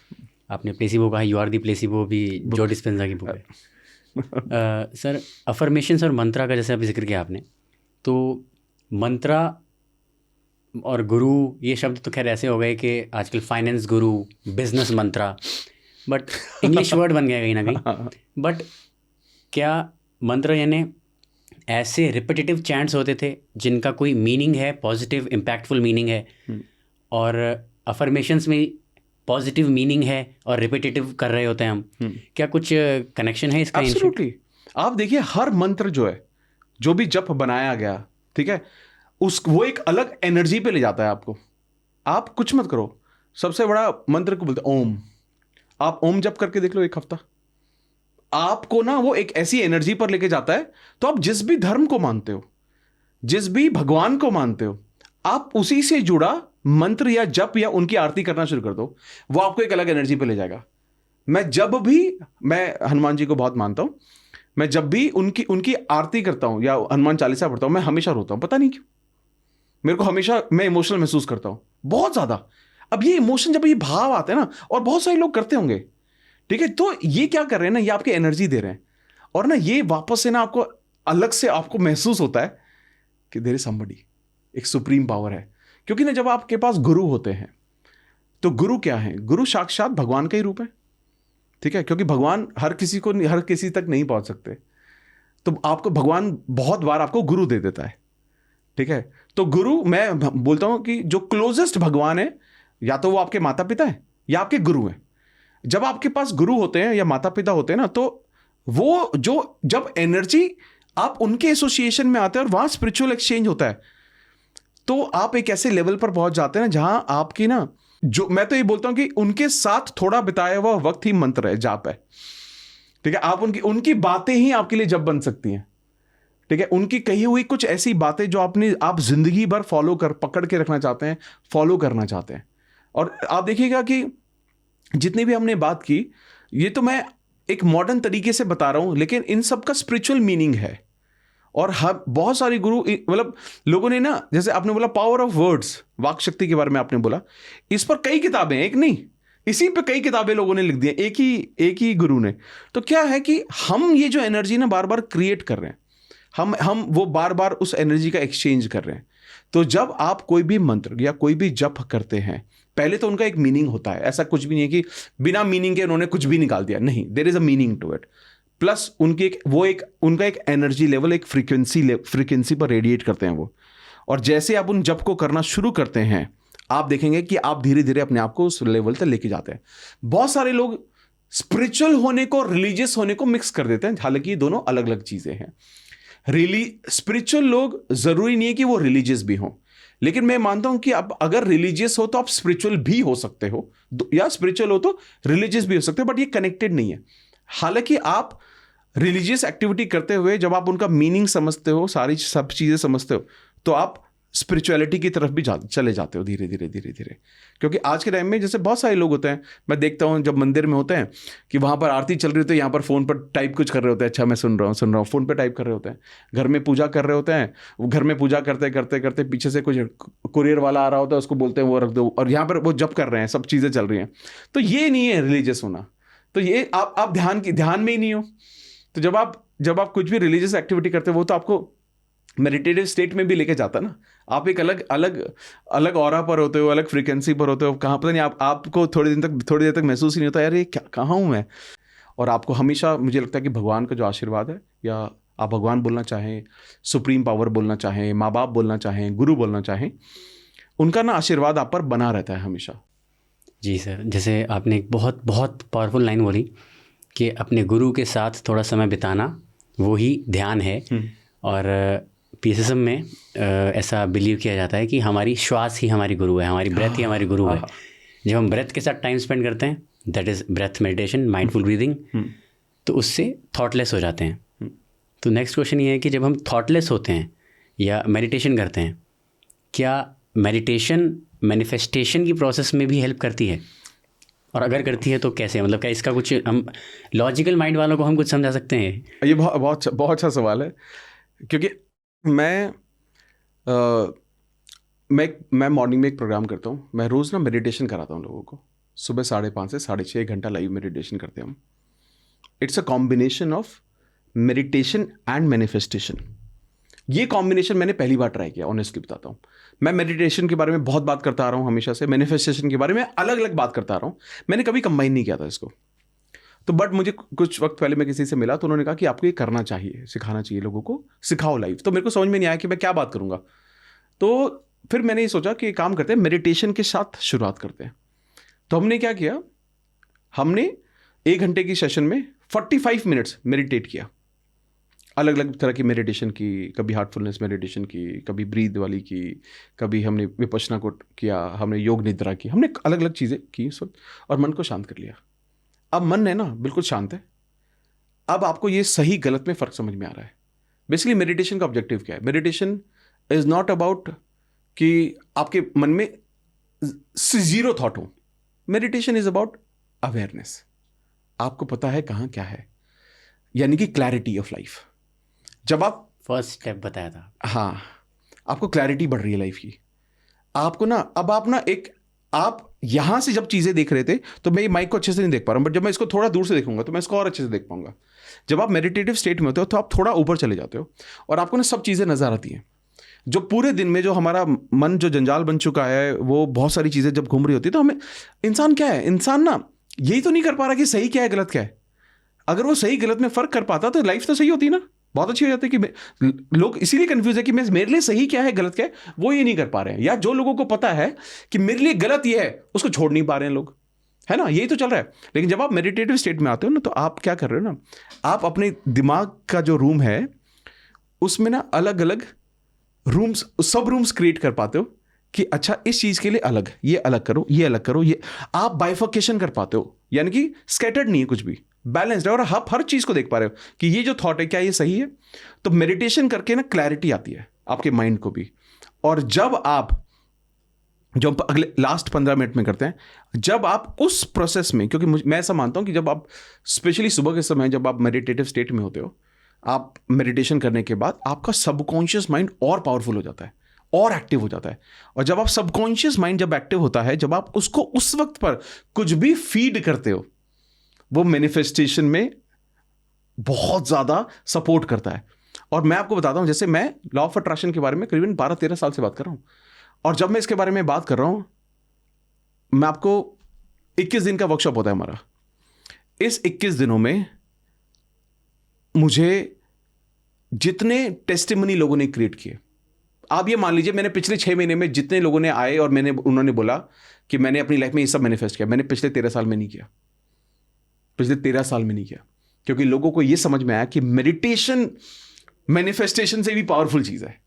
आपने प्लेसिबो कहा, यू आर दी प्लेसिबो भी जो डिस्पेंजा की बुक है। सर, अफर्मेशंस और मंत्रा का जैसे अभी जिक्र किया आपने, तो मंत्रा और गुरु ये शब्द तो खैर ऐसे हो गए कि आजकल finance Guru, business Mantra, but English word बन गया कहीं ना कहीं। बट क्या मंत्र यानी ऐसे रिपीटेटिव चैंट्स होते थे जिनका कोई मीनिंग है, पॉजिटिव इम्पैक्टफुल मीनिंग है, और अफर्मेशंस में पॉजिटिव मीनिंग है और रिपीटेटिव कर रहे होते हैं हम, क्या कुछ कनेक्शन है इसका? एब्सोल्युटली। आप देखिए हर मंत्र जो है, जो भी जप बनाया गया, ठीक है, वो एक अलग एनर्जी पे ले जाता है आपको। आप कुछ मत करो, सबसे बड़ा मंत्र को बोलते ओम। आप ओम जप करके देख लो एक हफ्ता, आपको ना वो एक ऐसी एनर्जी पर लेके जाता है। तो आप जिस भी धर्म को मानते हो, जिस भी भगवान को मानते हो, आप उसी से जुड़ा मंत्र या जप या उनकी आरती करना शुरू कर दो, वो आपको एक अलग एनर्जी पे ले जाएगा। मैं हनुमान जी को बहुत मानता हूं, मैं जब भी उनकी आरती करता हूं या हनुमान चालीसा पढ़ता हूं, मैं हमेशा रोता हूं, पता नहीं क्यों। मेरे को हमेशा, मैं इमोशनल महसूस करता हूं बहुत ज्यादा। अब ये इमोशन, जब ये भाव आते हैं ना, और बहुत सारे लोग करते होंगे, ठीक है, तो ये क्या कर रहे हैं ना, ये आपकी एनर्जी दे रहे हैं, और ना ये वापस से ना आपको अलग से आपको महसूस होता है कि देयर इज समबडी, एक सुप्रीम पावर है। क्योंकि ना जब आपके पास गुरु होते हैं, तो गुरु क्या है? गुरु साक्षात भगवान का ही रूप है, ठीक है, क्योंकि भगवान हर किसी तक नहीं पहुंच सकते, तो आपको भगवान बहुत बार आपको गुरु दे देता है, ठीक है। तो गुरु, मैं बोलता हूं कि जो क्लोजेस्ट भगवान है, या तो वो आपके माता पिता है या आपके गुरु हैं। जब आपके पास गुरु होते हैं या माता पिता होते हैं ना, तो वो जब एनर्जी आप उनके एसोसिएशन में आते हैं और वहां स्पिरिचुअल एक्सचेंज होता है, तो आप एक ऐसे लेवल पर पहुंच जाते हैं ना, जहां आपकी ना, जो मैं तो ये बोलता हूं कि उनके साथ थोड़ा बिताया हुआ वक्त ही मंत्र है, जाप है, ठीक है। आप उनकी बातें ही आपके लिए जप बन सकती हैं, ठीक है। उनकी कही हुई कुछ ऐसी बातें जो आप जिंदगी भर पकड़ के रखना चाहते हैं, फॉलो करना चाहते हैं। और आप देखिएगा कि जितनी भी हमने बात की, ये तो मैं एक मॉडर्न तरीके से बता रहा हूं, लेकिन इन सब का स्पिरिचुअल मीनिंग है। और बहुत सारे गुरु, मतलब लोगों ने ना, जैसे आपने बोला पावर ऑफ वर्ड्स, वाक शक्ति के बारे में आपने बोला, इस पर कई किताबें, एक नहीं, इसी पे कई किताबें लोगों ने लिख दी हैं, एक ही गुरु ने। तो क्या है कि हम ये जो एनर्जी ना बार बार क्रिएट कर रहे हैं, हम वो बार बार उस एनर्जी का एक्सचेंज कर रहे हैं। तो जब आप कोई भी मंत्र या कोई भी जप करते हैं, पहले तो उनका एक मीनिंग होता है। ऐसा कुछ भी नहीं है कि बिना मीनिंग के उन्होंने कुछ भी निकाल दिया, नहीं, there is a meaning to it. Plus उनका एक एनर्जी लेवल, एक फ्रीक्वेंसी पर रेडिएट करते हैं वो। और जैसे आप उन जप को करना शुरू करते हैं, आप देखेंगे कि आप धीरे धीरे अपने आप को उस लेवल तक लेके जाते हैं। बहुत सारे लोग स्पिरिचुअल होने को, रिलीजियस होने को मिक्स कर देते हैं, हालांकि ये दोनों अलग अलग चीजें हैं। स्पिरिचुअल लोग जरूरी नहीं है कि वो रिलीजियस भी हों, लेकिन मैं मानता हूं कि आप अगर रिलीजियस हो तो आप स्पिरिचुअल भी हो सकते हो, या स्पिरिचुअल हो तो रिलीजियस भी हो सकते हो, बट ये कनेक्टेड नहीं है। हालांकि आप रिलीजियस एक्टिविटी करते हुए जब आप उनका मीनिंग समझते हो, सब चीजें समझते हो, तो आप स्पिरिचुअलिटी की तरफ भी चले जाते हो धीरे धीरे। क्योंकि आज के टाइम में जैसे बहुत सारे लोग होते हैं, मैं देखता हूँ जब मंदिर में होते हैं कि वहाँ पर आरती चल रही होती है, यहाँ पर फ़ोन पर टाइप कुछ कर रहे होते हैं, अच्छा मैं सुन रहा हूँ, फ़ोन पर टाइप कर रहे होते हैं। घर में पूजा कर रहे होते हैं, वो घर में पूजा करते करते पीछे से कुछ कुरियर वाला आ रहा होता है, उसको बोलते हैं वो रख दो, और यहाँ पर वो जप कर रहे हैं, सब चीज़ें चल रही हैं। तो ये नहीं है रिलीजियस होना, तो ये आप ध्यान में ही नहीं हो। तो जब आप कुछ भी रिलीजियस एक्टिविटी करते हो, वो तो आपको मेडिटेटिव स्टेट में भी लेके जाता ना। आप एक अलग ऑरा पर होते हो, अलग फ्रीक्वेंसी पर होते हो, कहाँ पता नहीं आपको थोड़ी देर तक महसूस ही नहीं होता, यार ये कहाँ हूँ मैं। और आपको हमेशा, मुझे लगता है कि भगवान का जो आशीर्वाद है, या आप भगवान बोलना चाहें, सुप्रीम पावर बोलना चाहें, माँ बाप बोलना चाहें, गुरु बोलना चाहें, उनका ना आशीर्वाद आप पर बना रहता है हमेशा। जी सर, जैसे आपने एक बहुत बहुत पावरफुल लाइन बोली कि अपने गुरु के साथ थोड़ा समय बिताना वो ही ध्यान है। और पीएसएसएम में ऐसा बिलीव किया जाता है कि हमारी श्वास ही हमारी गुरु है, हमारी ब्रेथ ही हमारी गुरु है। जब हम ब्रेथ के साथ टाइम स्पेंड करते हैं, that is breath meditation, mindful breathing, तो उससे थॉटलेस हो जाते हैं। तो नेक्स्ट क्वेश्चन ये है कि जब हम थॉटलेस होते हैं या मेडिटेशन करते हैं, क्या मेडिटेशन मैनिफेस्टेशन की प्रोसेस में भी हेल्प करती है? और अगर करती है तो कैसे? मतलब क्या इसका कुछ हम लॉजिकल माइंड वालों को हम कुछ समझा सकते हैं? ये बहुत अच्छा सवाल है, क्योंकि मैं मॉर्निंग में एक प्रोग्राम करता हूँ। मैं रोज़ ना मेडिटेशन कराता हूँ लोगों को, सुबह 5:30 से 6:30 1 घंटा लाइव मेडिटेशन करते हैं हम। It's a combination of meditation and manifestation. ये कॉम्बिनेशन मैंने पहली बार ट्राई किया, ऑनेस्टली बताता हूँ। मैं मेडिटेशन के बारे में बहुत बात करता आ रहा हूँ हमेशा से, मैनिफेस्टेशन के बारे में अलग अलग बात करता आ रहा हूँ, मैंने कभी कंबाइन नहीं किया था इसको। तो बट मुझे कुछ वक्त पहले मैं किसी से मिला तो उन्होंने कहा कि आपको ये करना चाहिए, सिखाना चाहिए लोगों को, सिखाओ लाइव। तो मेरे को समझ में नहीं आया कि मैं क्या बात करूँगा। तो फिर मैंने ये सोचा कि काम करते हैं, मेडिटेशन के साथ शुरुआत करते हैं। तो हमने क्या किया, हमने 1 घंटे की सेशन में 45 मिनट्स मेडिटेट किया, अलग अलग तरह की मेडिटेशन की, कभी हार्टफुलनेस मेडिटेशन की, कभी ब्रीद वाली की, कभी हमने विपश्यना को किया, हमने योग निद्रा की, हमने अलग अलग चीज़ें की उस वक्त, और मन को शांत कर लिया। अब मन है ना बिल्कुल शांत है। अब आपको ये सही गलत में फ़र्क समझ में आ रहा है। बेसिकली मेडिटेशन का ऑब्जेक्टिव क्या है? मेडिटेशन इज़ नॉट अबाउट कि आपके मन में ज़ीरो थॉट हो। Meditation is about awareness. आपको पता है कहाँ क्या है, यानी कि क्लैरिटी ऑफ लाइफ। जब आप फर्स्ट स्टेप बताया था। हाँ, आपको क्लैरिटी बढ़ रही है लाइफ की। आपको ना अब आप ना एक आप यहाँ से जब चीज़ें देख रहे थे तो मैं ये माइक को अच्छे से नहीं देख पा रहा हूँ, बट जब मैं इसको थोड़ा दूर से देखूंगा तो मैं इसको और अच्छे से देख पाऊंगा। जब आप मेडिटेटिव स्टेट में होते हो तो आप थोड़ा ऊपर चले जाते हो और आपको ना सब चीज़ें नजर आती हैं। जो पूरे दिन में जो हमारा मन जो जंजाल बन चुका है, वो बहुत सारी चीज़ें जब घूम रही होती है तो हमें, इंसान क्या है, इंसान ना यही तो नहीं कर पा रहा कि सही क्या है गलत क्या है। अगर वो सही गलत में फ़र्क कर पाता तो लाइफ तो सही होती ना, बहुत अच्छी हो जाती है। कि लोग इसीलिए कंफ्यूज है कि मैं मेरे लिए सही क्या है गलत क्या है, वो ये नहीं कर पा रहे हैं। या जो लोगों को पता है कि मेरे लिए गलत ये है, उसको छोड़ नहीं पा रहे हैं लोग, है ना, यही तो चल रहा है। लेकिन जब आप मेडिटेटिव स्टेट में आते हो ना, तो आप क्या कर रहे हो ना, आप अपने दिमाग का जो रूम है उसमें ना अलग अलग रूम्स, सब रूम्स क्रिएट कर पाते हो कि अच्छा इस चीज़ के लिए अलग, ये अलग करो, ये अलग करो, ये आप बाइफर्केशन कर पाते हो, यानी कि स्कैटर्ड नहीं है, कुछ भी बैलेंस्ड है, और आप हर चीज़ को देख पा रहे हो कि ये जो थॉट है क्या ये सही है। तो मेडिटेशन करके ना क्लैरिटी आती है आपके माइंड को भी। और जब आप जो अगले लास्ट 15 मिनट में करते हैं, जब आप उस प्रोसेस में, क्योंकि मैं ऐसा मानता हूं कि जब आप स्पेशली सुबह के समय जब आप मेडिटेटिव स्टेट में होते हो, आप मेडिटेशन करने के बाद आपका सबकॉन्शियस माइंड और पावरफुल हो जाता है और एक्टिव हो जाता है। और जब आप सबकॉन्शियस माइंड जब एक्टिव होता है, जब आप उसको उस वक्त पर कुछ भी फीड करते हो, वो मैनिफेस्टेशन में बहुत ज़्यादा सपोर्ट करता है। और मैं आपको बताता हूँ, जैसे मैं लॉ ऑफ अट्रैक्शन के बारे में करीबन 12-13 साल से बात कर रहा हूँ, और जब मैं इसके बारे में बात कर रहा हूँ, मैं आपको 21 दिन का वर्कशॉप होता है हमारा। इस 21 दिनों में मुझे जितने टेस्टिमनी लोगों ने क्रिएट किए, आप ये मान लीजिए मैंने पिछले 6 महीने में जितने लोगों ने आए और उन्होंने बोला कि मैंने अपनी लाइफ में ये सब मैनिफेस्ट किया, मैंने पिछले 13 साल में नहीं किया, पिछले 13 साल में नहीं किया। क्योंकि लोगों को ये समझ में आया कि मेडिटेशन मैनिफेस्टेशन से भी पावरफुल चीज़ है।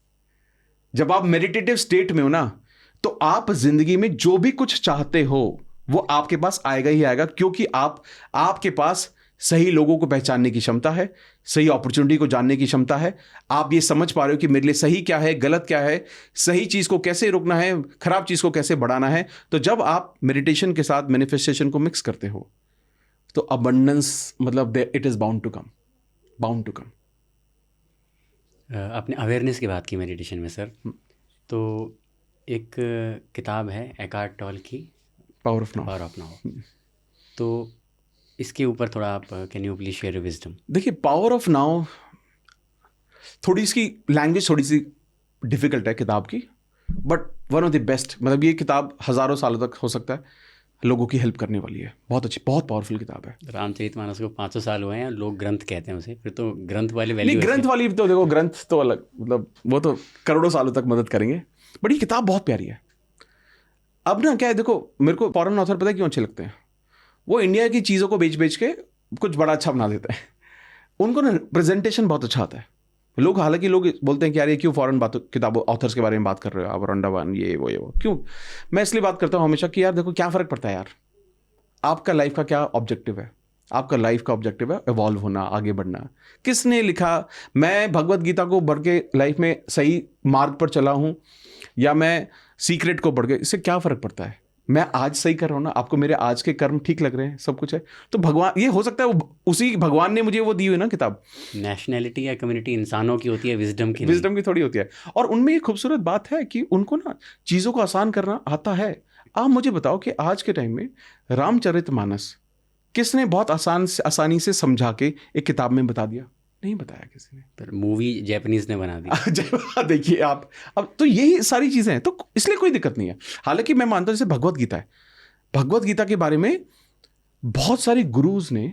जब आप मेडिटेटिव स्टेट में हो ना, तो आप जिंदगी में जो भी कुछ चाहते हो वो आपके पास आएगा ही आएगा, क्योंकि आपके पास सही लोगों को पहचानने की क्षमता है, सही अपॉर्चुनिटी को जानने की क्षमता है। आप ये समझ पा रहे हो कि मेरे लिए सही क्या है, गलत क्या है, सही चीज़ को कैसे रोकना है, खराब चीज़ को कैसे बढ़ाना है। तो जब आप मेडिटेशन के साथ मैनिफेस्टेशन को मिक्स करते हो तो अबंडेंस, मतलब it is bound to come. आपने अवेयरनेस की बात की मेडिटेशन में सर, तो एक किताब है एकार्ट टॉल की, पावर ऑफ नाउ। तो इसके ऊपर थोड़ा आप can you please share wisdom. देखिए, पावर ऑफ नाउ थोड़ी इसकी लैंग्वेज थोड़ी सी डिफिकल्ट है किताब की, but one of the best, मतलब ये किताब हज़ारों सालों तक हो सकता है लोगों की हेल्प करने वाली है। बहुत अच्छी, बहुत पावरफुल किताब है। रामचरितमानस को 500 साल हुए हैं, लोग ग्रंथ कहते हैं उसे, फिर तो ग्रंथ वाली वैल्यू नहीं, ग्रंथ वाली तो देखो, ग्रंथ तो अलग, मतलब वो तो करोड़ों सालों तक मदद करेंगे, बट ये किताब बहुत प्यारी है। अब ना क्या है, देखो मेरे को फॉरेन ऑथर पता है क्यों अच्छे लगते हैं, वो इंडिया की चीज़ों को बेच के कुछ बड़ा अच्छा बना देते हैं। उनको ना प्रेजेंटेशन बहुत अच्छा आता है। लोग, हालांकि लोग बोलते हैं कि यार ये क्यों फॉरेन किताबों ऑथर्स के बारे में बात कर रहे हो आप, रंडावान ये वो क्यों। मैं इसलिए बात करता हूँ हमेशा कि यार देखो क्या फ़र्क पड़ता है यार, आपका लाइफ का क्या ऑब्जेक्टिव है। आपका लाइफ का ऑब्जेक्टिव है इवॉल्व होना, आगे बढ़ना। किसने लिखा मैं भगवत गीता को पढ़ के लाइफ में सही मार्ग पर चला हूँ, या मैं सीक्रेट को पढ़ के, इससे क्या फ़र्क पड़ता है। मैं आज सही कर रहा हूँ ना, आपको मेरे आज के कर्म ठीक लग रहे हैं, सब कुछ है, तो भगवान, ये हो सकता है वो उसी भगवान ने मुझे वो दी हुई ना किताब। नेशनैलिटी या कम्युनिटी इंसानों की होती है, विजडम की थोड़ी होती है। और उनमें ये खूबसूरत बात है कि उनको ना चीज़ों को आसान करना आता है। आप मुझे बताओ कि आज के टाइम में रामचरितमानस किसने बहुत आसानी से समझा के एक किताब में बता दिया? नहीं बताया किसी ने। पर मूवी जैपनीज ने बना दी। देखिए आप, अब तो यही सारी चीज़ें हैं, तो इसलिए कोई दिक्कत नहीं है। हालांकि मैं मानता हूँ जैसे भगवत गीता है, भगवत गीता के बारे में बहुत सारे गुरुज ने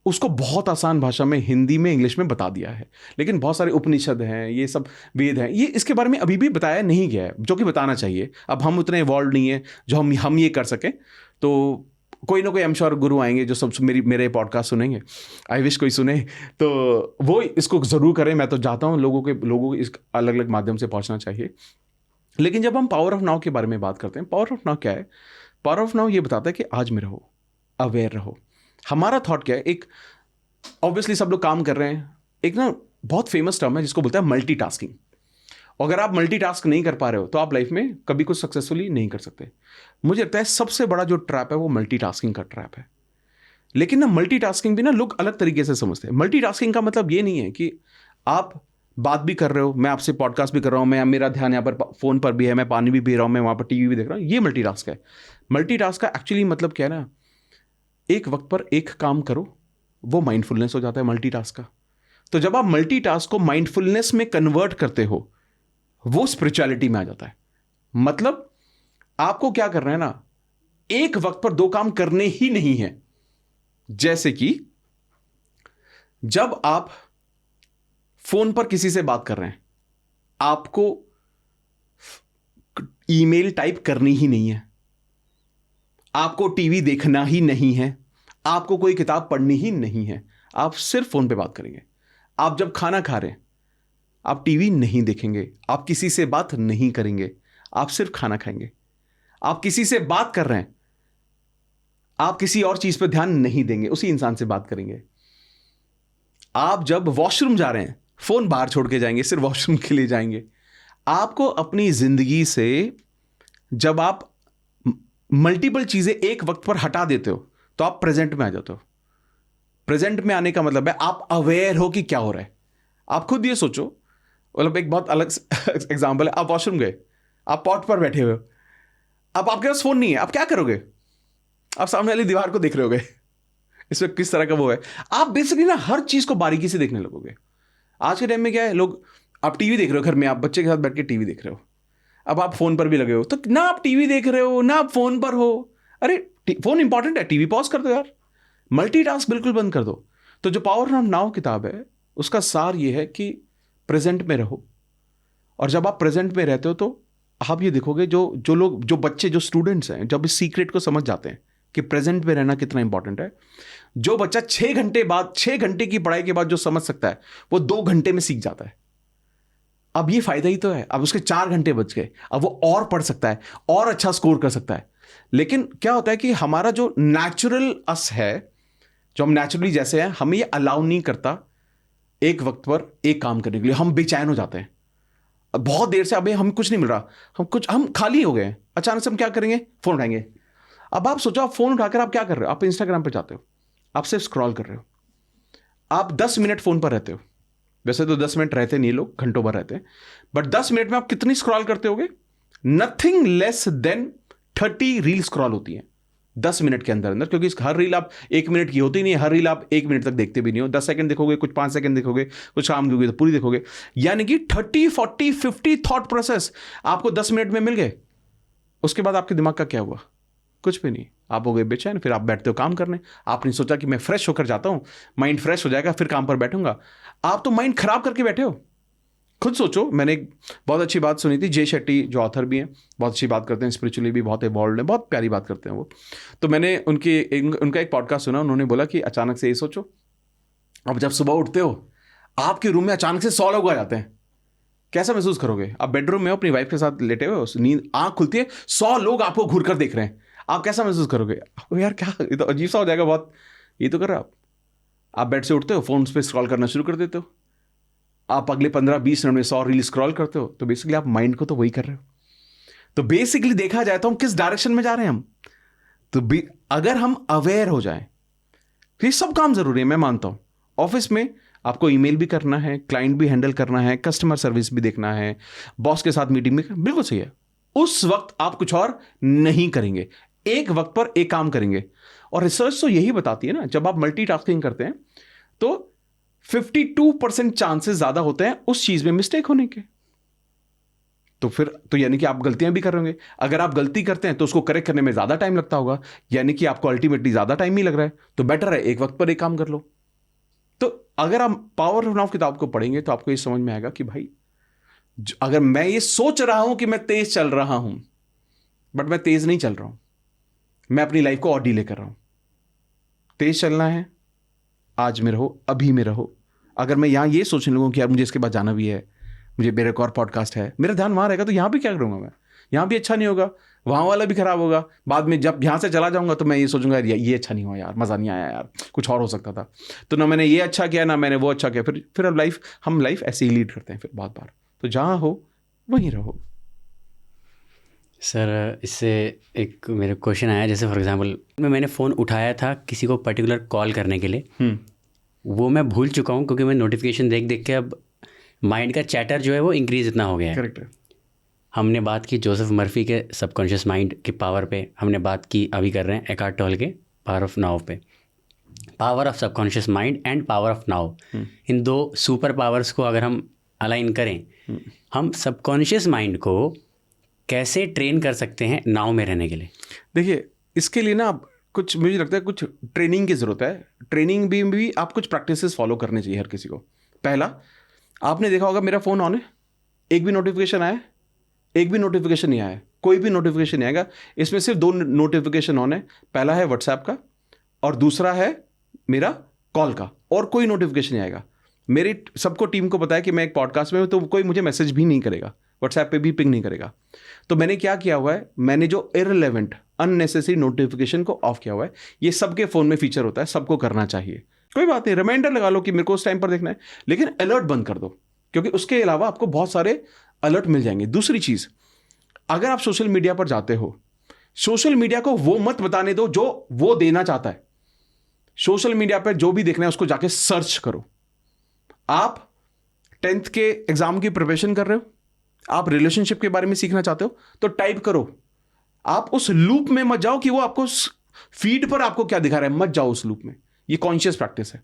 उसको बहुत आसान भाषा में हिंदी में इंग्लिश में बता दिया है। लेकिन बहुत सारे उपनिषद हैं, ये सब वेद हैं, ये इसके बारे में अभी भी बताया नहीं गया है, जो कि बताना चाहिए। अब हम उतने इवॉल्व नहीं है जो हम ये कर सकें। तो कोई ना कोई आई एम श्योर गुरु आएंगे जो सब मेरे पॉडकास्ट सुनेंगे। आई विश कोई सुने, तो वो इसको ज़रूर करें। मैं तो चाहता हूँ लोगों को इस अलग अलग माध्यम से पहुँचना चाहिए। लेकिन जब हम पावर ऑफ नाउ के बारे में बात करते हैं, पावर ऑफ नाउ क्या है? पावर ऑफ नाउ ये बताता है कि आज में रहो, अवेयर रहो। हमारा थॉट क्या है? एक ऑब्वियसली सब लोग काम कर रहे हैं, एक ना बहुत फेमस टर्म है जिसको बोलते हैं मल्टीटास्किंग। अगर आप मल्टीटास्क नहीं कर पा रहे हो तो आप लाइफ में कभी कुछ सक्सेसफुली नहीं कर सकते। मुझे लगता है सबसे बड़ा जो ट्रैप है वो मल्टीटास्किंग का ट्रैप है। लेकिन ना मल्टीटास्किंग भी ना लोग अलग तरीके से समझते हैं। मल्टीटास्किंग का मतलब ये नहीं है कि आप बात भी कर रहे हो, मैं आपसे पॉडकास्ट भी कर रहा हूँ, मैं मेरा ध्यान यहाँ पर फ़ोन पर भी है, मैं पानी भी पी रहा हूँ, मैं वहाँ पर टीवी भी देख रहा हूँ, ये मल्टीटास्क है। मल्टीटास्क का एक्चुअली मतलब क्या है ना, एक वक्त पर एक काम करो, वो माइंडफुलनेस हो जाता है मल्टीटास्क का। तो जब आप मल्टीटास्क को माइंडफुलनेस में कन्वर्ट करते हो, वो स्पिरिचुअलिटी में आ जाता है। मतलब आपको क्या करना है ना, एक वक्त पर दो काम करने ही नहीं है। जैसे कि जब आप फोन पर किसी से बात कर रहे हैं, आपको ईमेल टाइप करनी ही नहीं है, आपको टीवी देखना ही नहीं है, आपको कोई किताब पढ़नी ही नहीं है, आप सिर्फ फोन पे बात करेंगे। आप जब खाना खा रहे हैं, आप टीवी नहीं देखेंगे, आप किसी से बात नहीं करेंगे, आप सिर्फ खाना खाएंगे। आप किसी से बात कर रहे हैं, आप किसी और चीज पर ध्यान नहीं देंगे, उसी इंसान से बात करेंगे। आप जब वॉशरूम जा रहे हैं, फोन बाहर छोड़ के जाएंगे, सिर्फ वॉशरूम के लिए जाएंगे। आपको अपनी जिंदगी से जब आप मल्टीपल चीजें एक वक्त पर हटा देते हो तो आप प्रेजेंट में आ जाते हो। प्रेजेंट में आने का मतलब है आप अवेयर हो कि क्या हो रहा है। आप खुद ये सोचो, मतलब एक बहुत अलग एग्जांपल है, आप वॉशरूम गए, आप पॉट पर बैठे हुए हो, अब आपके पास फोन नहीं है, आप क्या करोगे? आप सामने वाली दीवार को देख रहे होगे, इसमें किस तरह का वो है। आप बेसिकली ना हर चीज को बारीकी से देखने लगोगे। आज के टाइम में क्या है, लोग, आप टीवी देख रहे हो घर में, आप बच्चे के साथ बैठ के टीवी देख रहे हो, अब आप फोन पर भी लगे हो, तो ना आप टीवी देख रहे हो ना आप फोन पर हो। अरे फोन इंपॉर्टेंट है, टीवी पॉज कर दो यार, मल्टीटास्क बिल्कुल बंद कर दो। तो जो पावर ऑफ नाउ किताब है, उसका सार ये है कि प्रेजेंट में रहो। और जब आप प्रेजेंट में रहते हो तो आप ये देखोगे, जो लोग, जो बच्चे, जो स्टूडेंट्स हैं, जब इस सीक्रेट को समझ जाते हैं कि प्रेजेंट में रहना कितना इंपॉर्टेंट है, जो बच्चा 6 घंटे की पढ़ाई के बाद जो समझ सकता है, वो 2 घंटे में सीख जाता है। अब ये फायदा ही तो है, अब उसके 4 घंटे बच गए, अब वो और पढ़ सकता है और अच्छा स्कोर कर सकता है। लेकिन क्या होता है कि हमारा जो नेचुरल अस है, जो हम नेचुरली जैसे हैं, हमें ये अलाउ नहीं करता एक वक्त पर एक काम करने के लिए। हम बेचैन हो जाते हैं, बहुत देर से अभी हम कुछ नहीं मिल रहा, हम खाली हो गए हैं, अचानक से हम क्या करेंगे, फोन उठाएंगे। अब आप सोचो, आप फोन उठाकर आप क्या कर रहे हो? आप इंस्टाग्राम पे जाते हो, आप सिर्फ स्क्रॉल कर रहे हो, आप 10 मिनट फोन पर रहते हो। वैसे तो 10 मिनट रहते नहीं, लोग घंटों भर रहते हैं, बट 10 मिनट में आप कितनी स्क्रॉल करते होगे? Nothing less than 30 reel scroll होती है 10 मिनट के अंदर, क्योंकि हर रील आप 1 मिनट की होती नहीं है, हर रील आप 1 मिनट तक देखते भी नहीं हो। 10 सेकंड देखोगे, कुछ 5 सेकंड देखोगे, कुछ काम करोगे तो पूरी देखोगे। यानी कि 30, 40, 50 थॉट प्रोसेस आपको 10 मिनट में मिल गए। उसके बाद आपके दिमाग का क्या हुआ? कुछ भी नहीं। आप हो गए बेचैन, फिर आप बैठते हो काम करने। आपने सोचा कि मैं फ्रेश होकर जाता हूं, माइंड फ्रेश हो जाएगा, फिर काम पर बैठूंगा। आप तो माइंड खराब करके बैठे हो। खुद सोचो, मैंने एक बहुत अच्छी बात सुनी थी, जे शेट्टी जो ऑथर भी हैं, बहुत अच्छी बात करते हैं, स्पिरिचुअली भी बहुत इवॉल्व्ड है, बहुत प्यारी बात करते हैं वो। तो मैंने उनका एक पॉडकास्ट सुना, उन्होंने बोला कि अचानक से ये सोचो, अब जब सुबह उठते हो, आपके रूम में अचानक से 100 लोग आ जाते हैं, कैसा महसूस करोगे? आप बेडरूम में हो, अपनी वाइफ के साथ लेटे हुए हो, नींद, आंख खुलती है, 100 लोग आपको घूर कर देख रहे हैं, आप कैसा महसूस करोगे? आपको यार क्या, ये तो अजीब सा हो जाएगा बहुत, ये तो कर रहे हो आप बेड से उठते हो, फोन पे स्क्रॉल करना शुरू कर देते हो, आप अगले 15-20 मिनट में 100 रील स्क्रॉल करते हो, तो बेसिकली आप माइंड को तो वही कर रहे हो। तो बेसिकली देखा जाए तो हम किस डायरेक्शन में जा रहे हैं हम, तो अगर हम अवेयर हो जाए, ये सब काम जरूरी है, मैं मानता हूं। ऑफिस में आपको ईमेल भी करना है, क्लाइंट भी हैंडल करना है, कस्टमर सर्विस भी देखना है, बॉस के साथ मीटिंग भी, बिल्कुल सही है। उस वक्त आप कुछ और नहीं करेंगे, एक वक्त पर एक काम करेंगे। और रिसर्च तो यही बताती है ना, जब आप मल्टीटास्किंग करते हैं तो 52% चांसेस ज्यादा होते हैं उस चीज में मिस्टेक होने के। तो फिर तो यानी कि आप गलतियां भी कर रहे होंगे। अगर आप गलती करते हैं तो उसको करेक्ट करने में ज़्यादा टाइम लगता होगा, यानी कि आपको अल्टीमेटली ज़्यादा टाइम ही लग रहा है। तो बेटर है एक वक्त पर एक काम कर लो। तो अगर आप पावर ऑफ नाउ किताब को पढ़ेंगे तो आपको ये समझ में आएगा कि भाई अगर मैं ये सोच रहा हूं कि मैं तेज चल रहा हूं, बट मैं तेज नहीं चल रहा हूं, मैं अपनी लाइफ को और डीले कर रहा हूं। तेज चलना है, आज में रहो, अभी में रहो। अगर मैं यहां ये सोचने लगूं कि यार मुझे इसके बाद जाना भी है, मुझे मेरा एक और पॉडकास्ट है, मेरा ध्यान वहां रहेगा, तो यहां भी क्या करूंगा मैं, यहां भी अच्छा नहीं होगा, वहां वाला भी खराब होगा। बाद में जब यहां से चला जाऊंगा तो मैं ये सोचूंगा यार ये अच्छा नहीं हुआ यार, मजा नहीं आया यार, कुछ और हो सकता था। तो ना मैंने ये अच्छा किया ना मैंने वो अच्छा किया, फिर अब हम लाइफ ऐसे ही लीड करते हैं फिर बहुत बार। तो जहां हो वहीं रहो। सर इससे एक मेरे क्वेश्चन आया, जैसे फॉर एग्जांपल मैंने फ़ोन उठाया था किसी को पर्टिकुलर कॉल करने के लिए, वो मैं भूल चुका हूँ क्योंकि मैं नोटिफिकेशन देख देख के अब माइंड का चैटर जो है वो इंक्रीज इतना हो गया है। करेक्ट है। हमने बात की जोसेफ मर्फी के सबकॉन्शियस माइंड की पावर पे, हमने बात की अभी कर रहे हैं एकार्ट टोल के पावर ऑफ नाउ पे। Power of subconscious mind and power of now, इन दो सुपर पावर्स को अगर हम अलाइन करें, हम सबकॉन्शियस माइंड को कैसे ट्रेन कर सकते हैं नाउ में रहने के लिए? देखिए इसके लिए ना कुछ मुझे लगता है कुछ ट्रेनिंग की ज़रूरत है। ट्रेनिंग भी आप कुछ प्रैक्टिसेस फॉलो करने चाहिए हर किसी को। पहला, आपने देखा होगा मेरा फ़ोन ऑन है, एक भी नोटिफिकेशन आया, एक भी नोटिफिकेशन नहीं आया, कोई भी नोटिफिकेशन नहीं आएगा। इसमें सिर्फ 2 नोटिफिकेशन ऑन है, पहला है व्हाट्सएप का और दूसरा है मेरा कॉल का, और कोई नोटिफिकेशन नहीं आएगा। मेरी सबको टीम को पता है कि मैं एक पॉडकास्ट में हूँ, तो कोई मुझे मैसेज भी नहीं करेगा, व्हाट्सएप पे भी पिंग नहीं करेगा। तो मैंने क्या किया हुआ है, मैंने जो इररिलेवेंट अननेसेसरी नोटिफिकेशन को ऑफ किया हुआ है। ये सबके फ़ोन में फीचर होता है, सबको करना चाहिए, कोई बात नहीं, रिमाइंडर लगा लो कि मेरे को उस टाइम पर देखना है, लेकिन अलर्ट बंद कर दो, क्योंकि उसके अलावा आपको बहुत सारे अलर्ट मिल जाएंगे। दूसरी चीज़, अगर आप सोशल मीडिया पर जाते हो, सोशल मीडिया को वो मत बताने दो जो वो देना चाहता है। सोशल मीडिया पर जो भी देखना है उसको जाके सर्च करो। आप 10th के एग्जाम की प्रिपरेशन कर रहे हो, आप रिलेशनशिप के बारे में सीखना चाहते हो, तो टाइप करो। आप उस लूप में मत जाओ कि वो आपको फीड पर आपको क्या दिखा रहा है, मत जाओ उस लूप में। ये कॉन्शियस प्रैक्टिस है।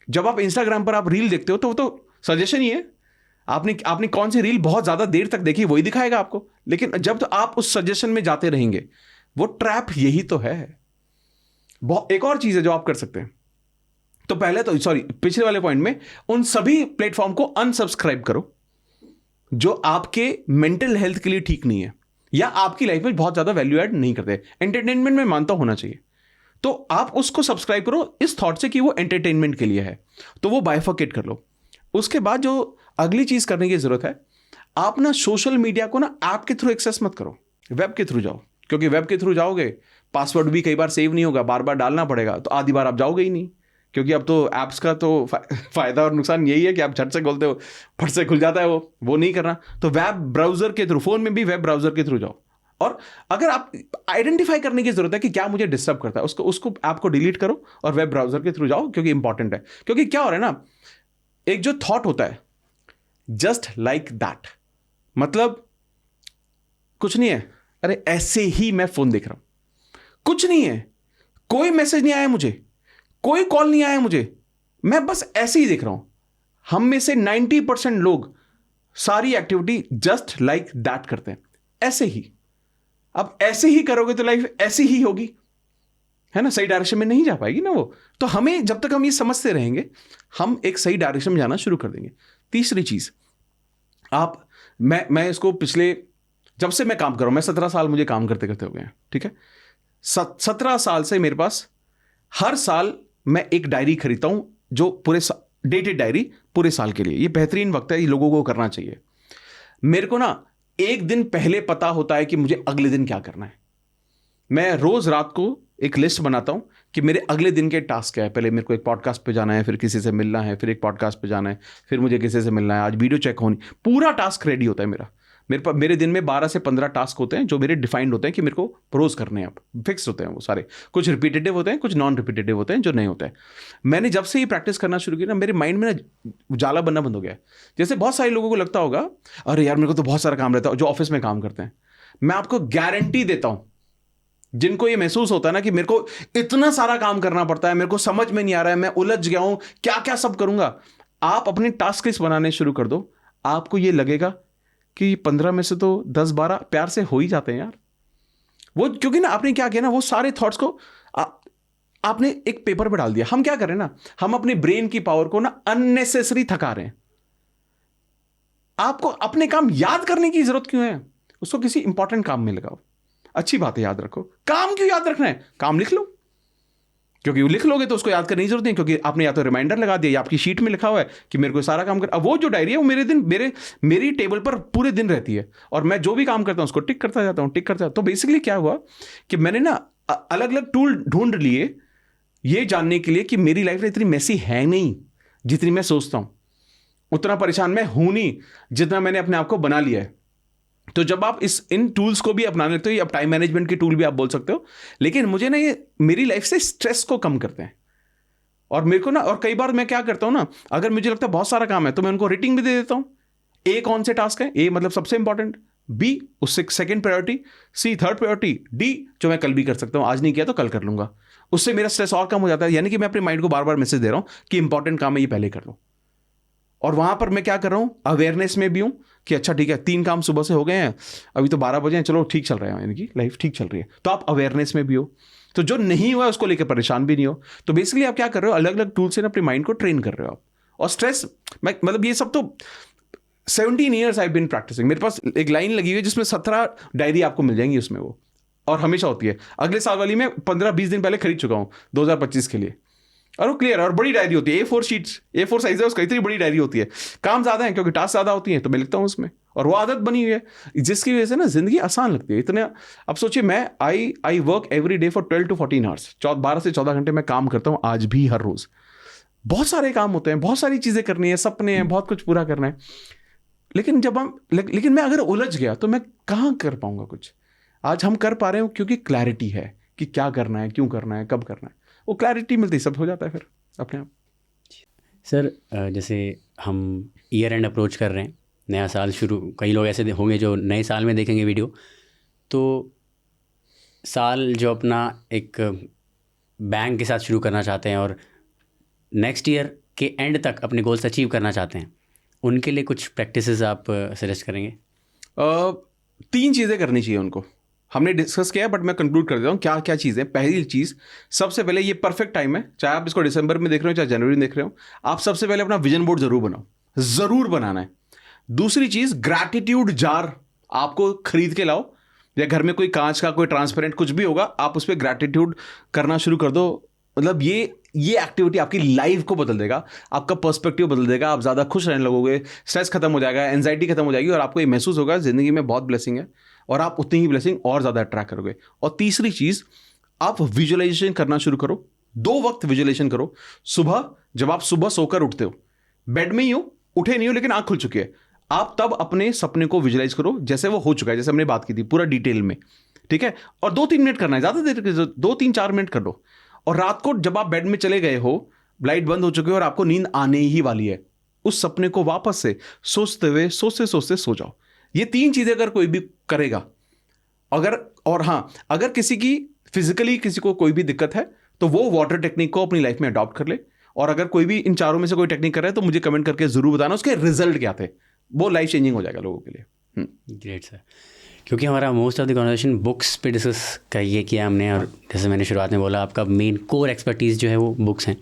जब आप इंस्टाग्राम पर आप रील देखते हो तो वो तो सजेशन ही है, आपने कौन सी रील बहुत ज्यादा देर तक देखी वही दिखाएगा आपको। लेकिन जब तो आप उस सजेशन में जाते रहेंगे, वो ट्रैप यही तो है। एक और चीज है जो आप कर सकते हैं, तो पहले तो पिछले वाले पॉइंट में उन सभी प्लेटफॉर्म को अनसब्सक्राइब करो जो आपके मेंटल हेल्थ के लिए ठीक नहीं है या आपकी लाइफ में बहुत ज्यादा वैल्यू ऐड नहीं करते। एंटरटेनमेंट में मानता होना चाहिए, तो आप उसको सब्सक्राइब करो इस थॉट से कि वो एंटरटेनमेंट के लिए है, तो वो बाइफर्केट कर लो। उसके बाद जो अगली चीज करने की जरूरत है, आप ना सोशल मीडिया को ना ऐप के थ्रू एक्सेस मत करो, वेब के थ्रू जाओ। क्योंकि वेब के थ्रू जाओगे, पासवर्ड भी कई बार सेव नहीं होगा, बार बार डालना पड़ेगा, तो आधी बार आप जाओगे ही नहीं। क्योंकि अब तो ऐप्स का तो फायदा और नुकसान यही है कि आप झट से खोलते हो, फट से खुल जाता है, वो नहीं करना। तो वेब ब्राउजर के थ्रू, फोन में भी वेब ब्राउजर के थ्रू जाओ। और अगर आप आइडेंटिफाई करने की जरूरत है कि क्या मुझे डिस्टर्ब करता है, उसको ऐप को डिलीट करो और वेब ब्राउजर के थ्रू जाओ, क्योंकि इंपॉर्टेंट है। क्योंकि क्या हो रहा है ना, एक जो थॉट होता है जस्ट लाइक दैट, मतलब कुछ नहीं है, अरे ऐसे ही मैं फोन देख रहा हूं, कुछ नहीं है, कोई मैसेज नहीं आया मुझे, कोई कॉल नहीं आया मुझे, मैं बस ऐसे ही देख रहा हूं। हम में से 90% लोग सारी एक्टिविटी जस्ट लाइक दैट करते हैं, ऐसे ही। अब ऐसे ही करोगे तो लाइफ ऐसी ही होगी, है ना, सही डायरेक्शन में नहीं जा पाएगी ना वो। तो हमें जब तक हम ये समझते रहेंगे, हम एक सही डायरेक्शन में जाना शुरू कर देंगे। तीसरी चीज, मैं इसको पिछले, जब से मैं काम कर रहा हूं, मैं 17 साल मुझे काम करते करते हो गए हैं, ठीक है। 17 साल से मेरे पास हर साल मैं एक डायरी खरीदता हूं, जो पूरे डेटेड डायरी पूरे साल के लिए। ये बेहतरीन वक्त है, ये लोगों को करना चाहिए। मेरे को ना एक दिन पहले पता होता है कि मुझे अगले दिन क्या करना है। मैं रोज रात को एक लिस्ट बनाता हूं कि मेरे अगले दिन के टास्क क्या है। पहले मेरे को एक पॉडकास्ट पे जाना है, फिर किसी से मिलना है, फिर एक पॉडकास्ट पे जाना है, फिर मुझे किसी से मिलना है, आज वीडियो चेक होनी, पूरा टास्क रेडी होता है मेरा। मेरे दिन में 12 से 15 टास्क होते हैं जो मेरे डिफाइंड होते हैं कि मेरे को रोज करने हैं, अब फिक्स होते हैं वो सारे। कुछ रिपीटेटिव होते हैं, कुछ नॉन रिपीटेटिव होते हैं जो नहीं होते हैं। मैंने जब से ये प्रैक्टिस करना शुरू की ना, मेरे माइंड में ना उजाला बनना बंद हो गया है। जैसे बहुत सारे लोगों को लगता होगा, अरे यार मेरे को तो बहुत सारा काम रहता है, जो ऑफिस में काम करते हैं। मैं आपको गारंटी देता हूं, जिनको ये महसूस होता है ना कि मेरे को इतना सारा काम करना पड़ता है, मेरे को समझ में नहीं आ रहा है, मैं उलझ गया हूं, क्या क्या सब करूंगा, आप अपने टास्क लिस्ट बनाने शुरू कर दो। आपको ये लगेगा कि 15 में से तो 10-12 प्यार से हो ही जाते हैं यार। वो क्योंकि ना आपने क्या किया ना, वो सारे थॉट्स को आपने एक पेपर पे डाल दिया। हम क्या कर रहे हैं ना, हम अपने ब्रेन की पावर को ना अननेसेसरी थका रहे हैं। आपको अपने काम याद करने की जरूरत क्यों है? उसको किसी इंपॉर्टेंट काम में लगाओ। अच्छी बात है, याद रखो। काम क्यों याद रखना है? काम लिख लो, क्योंकि लिख लोगे तो उसको याद करने की जरूरत नहीं, क्योंकि आपने या तो रिमाइंडर लगा दिया या आपकी शीट में लिखा हुआ है कि मेरे को सारा काम कर। अब वो जो डायरी है वो मेरी टेबल पर पूरे दिन रहती है, और मैं जो भी काम करता हूं उसको टिक करता जाता हूं। तो बेसिकली क्या हुआ कि मैंने ना अलग अलग टूल ढूंढ लिए ये जानने के लिए कि मेरी लाइफ इतनी मैसी है नहीं जितनी मैं सोचता हूं, उतना परेशान मैं हूं नहीं जितना मैंने अपने आप को बना लिया है। तो जब आप इन टूल्स को भी अपनाने लगते हो, ये अब टाइम मैनेजमेंट की टूल भी आप बोल सकते हो, लेकिन मुझे ना ये मेरी लाइफ से स्ट्रेस को कम करते हैं। और मेरे को ना, और कई बार मैं क्या करता हूं ना, अगर मुझे लगता है बहुत सारा काम है तो मैं उनको रेटिंग भी दे देता हूं। ए कौन से टास्क है, ए मतलब सबसे इंपॉर्टेंट, बी उससे सेकंड प्रायोरिटी, सी थर्ड प्रायोरिटी, डी जो मैं कल भी कर सकता हूं, आज नहीं किया तो कल कर लूंगा। उससे मेरा स्ट्रेस और कम हो जाता है। यानी कि मैं अपने माइंड को बार बार मैसेज दे रहा हूं कि इंपॉर्टेंट काम है ये पहले कर लो। और वहां पर मैं क्या कर रहा हूं, अवेयरनेस में भी हूं कि अच्छा ठीक है 3 काम सुबह से हो गए हैं, अभी तो 12 बजे हैं, चलो ठीक चल रहा है, यानी कि लाइफ ठीक चल रही है। तो आप अवेयरनेस में भी हो, तो जो नहीं हुआ उसको लेकर परेशान भी नहीं हो। तो बेसिकली आप क्या कर रहे हो, अलग अलग टूल से अपने माइंड को ट्रेन कर रहे हो आप। और स्ट्रेस मतलब ये सब तो 17 ईयर्स आई बीन प्रैक्टिसिंग। मेरे पास एक लाइन लगी हुई है जिसमें 17 डायरी आपको मिल जाएंगी उसमें, वो और हमेशा होती है। अगले साल वाली मैं 15-20 दिन पहले खरीद चुका हूं 2025 के लिए, और वो क्लियर और बड़ी डायरी होती है, A4 शीट्स, A4 साइज है उसका, इतनी बड़ी डायरी होती है। काम ज्यादा है क्योंकि टास्क ज्यादा होती है, तो मैं लिखता हूं उसमें, और वो आदत बनी हुई है जिसकी वजह से ना जिंदगी आसान लगती है इतने। अब सोचिए, मैं I work every day for 12 to 14 hours, 12 से 14 घंटे मैं काम करता हूं आज भी, हर रोज। बहुत सारे काम होते हैं, बहुत सारी चीजें करनी है, सपने हैं, बहुत कुछ पूरा करना है। लेकिन मैं अगर उलझ गया तो मैं कहाँ कर पाऊंगा कुछ। आज हम कर पा रहे हो क्योंकि क्लैरिटी है कि क्या करना है, क्यों करना है, कब करना है। वो क्लैरिटी मिलती, सब हो जाता है फिर अपने आप। सर जैसे हम ईयर एंड अप्रोच कर रहे हैं, नया साल शुरू, कई लोग ऐसे होंगे जो नए साल में देखेंगे वीडियो, तो साल जो अपना एक बैंग के साथ शुरू करना चाहते हैं और नेक्स्ट ईयर के एंड तक अपने गोल्स अचीव करना चाहते हैं, उनके लिए कुछ प्रैक्टिसेस आप सजेस्ट करेंगे? 3 चीज़ें करनी चाहिए उनको। हमने डिस्कस किया बट मैं कंक्लूड कर देता हूँ क्या क्या चीज़ें। पहली चीज़, सबसे पहले ये परफेक्ट टाइम है, चाहे आप इसको दिसंबर में देख रहे हो चाहे जनवरी में देख रहे हो, आप सबसे पहले अपना विजन बोर्ड जरूर बनाओ, जरूर बनाना है। दूसरी चीज़, ग्रैटिट्यूड जार आपको खरीद के लाओ, या घर में कोई कांच का कोई ट्रांसपेरेंट कुछ भी होगा, आप उस पर ग्रैटिट्यूड करना शुरू कर दो। मतलब ये एक्टिविटी आपकी लाइफ को बदल देगा, आपका पर्सपेक्टिव बदल देगा, आप ज़्यादा खुश रहने लगोगे, स्ट्रेस खत्म हो जाएगा, एंजाइटी खत्म हो जाएगी, और आपको ये महसूस होगा ज़िंदगी में बहुत ब्लेसिंग है, और आप उतनी ही ब्लेसिंग और ज़्यादा अट्रैक्ट करोगे। और तीसरी चीज़, आप विजुअलाइजेशन करना शुरू करो। 2 वक्त विजुअलाइजेशन करो। सुबह, जब आप सुबह सोकर उठते हो, बेड में ही हो, उठे नहीं हो लेकिन आँख खुल चुकी है, आप तब अपने सपने को विजुअलाइज करो जैसे वो हो चुका है, जैसे हमने बात की थी पूरा डिटेल में, ठीक है। और 2-3 मिनट करना है, ज़्यादा देर 2-3-4 मिनट कर लो। और रात को जब आप बेड में चले गए हो, लाइट बंद हो चुकी है और आपको नींद आने ही वाली है, उस सपने को वापस से सोचते सो जाओ। ये 3 चीजें अगर कोई भी करेगा, अगर किसी की फिजिकली किसी को कोई भी दिक्कत है तो वो वाटर टेक्निक को अपनी लाइफ में अडॉप्ट कर ले। और अगर कोई भी इन चारों में से कोई टेक्निक कर रहा है तो मुझे कमेंट करके जरूर बताना उसके रिजल्ट क्या थे, वो लाइफ चेंजिंग हो जाएगा लोगों के लिए। Great sir. क्योंकि हमारा most of the conversation books पे डिस्कस किया हमने, और जैसे मैंने शुरुआत में बोला आपका मेन कोर एक्सपर्टीज़ जो है वो बुक्स हैं।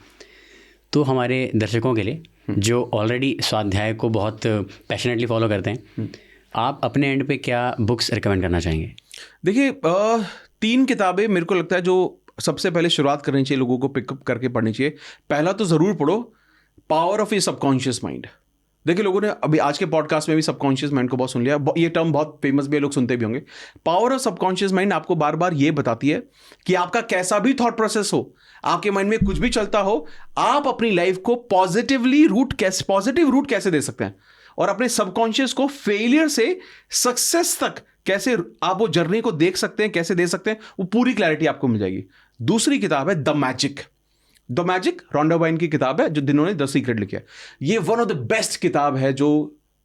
तो हमारे दर्शकों के लिए जो ऑलरेडी स्वाध्याय को बहुत पैशनेटली फॉलो करते हैं, आप अपने एंड पे क्या बुक्स रिकमेंड करना चाहेंगे? देखिए, 3 किताबें मेरे को लगता है जो सबसे पहले शुरुआत करनी चाहिए, लोगों को पिकअप करके पढ़नी चाहिए। पहला तो ज़रूर पढ़ो power of A subconscious mind. देखिए, लोगों ने अभी आज के पॉडकास्ट में भी सबकॉन्शियस माइंड को बहुत सुन लिया, ये टर्म बहुत फेमस भी है, लोग सुनते भी होंगे। पावर ऑफ सबकॉन्शियस माइंड आपको बार बार ये बताती है कि आपका कैसा भी थॉट प्रोसेस हो, आपके माइंड में कुछ भी चलता हो, आप अपनी लाइफ को पॉजिटिव रूट कैसे दे सकते हैं, और अपने सबकॉन्शियस को फेलियर से सक्सेस तक कैसे आप वो जर्नी को देख सकते हैं, कैसे दे सकते हैं, वो पूरी क्लैरिटी आपको मिल जाएगी। दूसरी किताब है द मैजिक, रॉन्डा बाइन की किताब है, जो जिन्होंने द सीक्रेट लिखी है। ये वन ऑफ द बेस्ट किताब है जो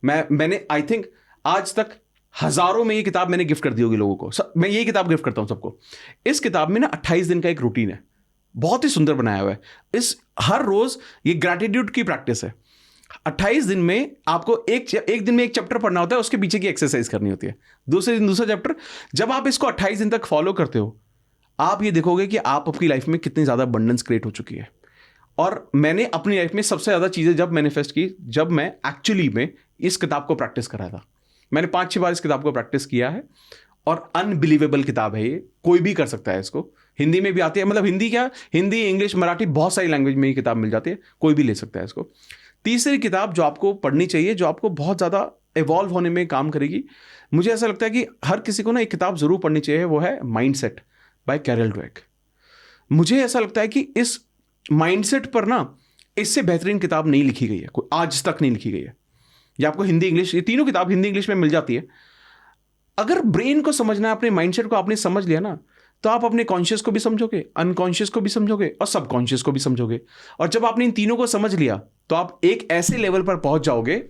मैंने आई थिंक आज तक हजारों में ये किताब मैंने गिफ्ट कर दी होगी लोगों को। मैं ये किताब गिफ्ट करता हूं सबको। इस किताब में ना 28 दिन का एक रूटीन है, बहुत ही सुंदर बनाया हुआ है। इस हर रोज ये ग्रैटिट्यूड की प्रैक्टिस है। 28 दिन में आपको एक दिन में एक चैप्टर पढ़ना होता है, उसके पीछे की एक्सरसाइज करनी होती है, दूसरे दिन दूसरा चैप्टर। जब आप इसको 28 दिन तक फॉलो करते हो, आप ये देखोगे कि आप अपनी लाइफ में कितनी ज़्यादा अबंडेंस क्रिएट हो चुकी है। और मैंने अपनी लाइफ में सबसे ज़्यादा चीज़ें जब मैनिफेस्ट की, जब मैं एक्चुअली में इस किताब को प्रैक्टिस कर रहा था। मैंने 5-6 बार इस किताब को प्रैक्टिस किया है और अनबिलीवेबल किताब है ये, कोई भी कर सकता है इसको। हिंदी में भी आती है, मतलब हिंदी क्या, हिंदी, इंग्लिश, मराठी, बहुत सारी लैंग्वेज में ये किताब मिल जाती है, कोई भी ले सकता है इसको। तीसरी किताब जो आपको पढ़नी चाहिए, जो आपको बहुत ज़्यादा इवॉल्व होने में काम करेगी, मुझे ऐसा लगता है कि हर किसी को ना एक किताब ज़रूर पढ़नी चाहिए, वो है माइंडसेट बाय कैरल ड्वेक। मुझे ऐसा लगता है कि इस माइंडसेट पर ना इससे बेहतरीन किताब नहीं लिखी गई है, कोई आज तक नहीं लिखी गई है। ये आपको हिंदी, इंग्लिश, ये तीनों किताब हिंदी इंग्लिश में मिल जाती है। अगर ब्रेन को समझना है, अपने माइंडसेट को आपने समझ लिया ना, तो आप अपने कॉन्शियस को भी समझोगे, अनकॉन्शियस को भी समझोगे और सबकॉन्शियस को भी समझोगे। और जब आपने इन तीनों को समझ लिया, तो आप एक ऐसे लेवल पर पहुंच जाओगे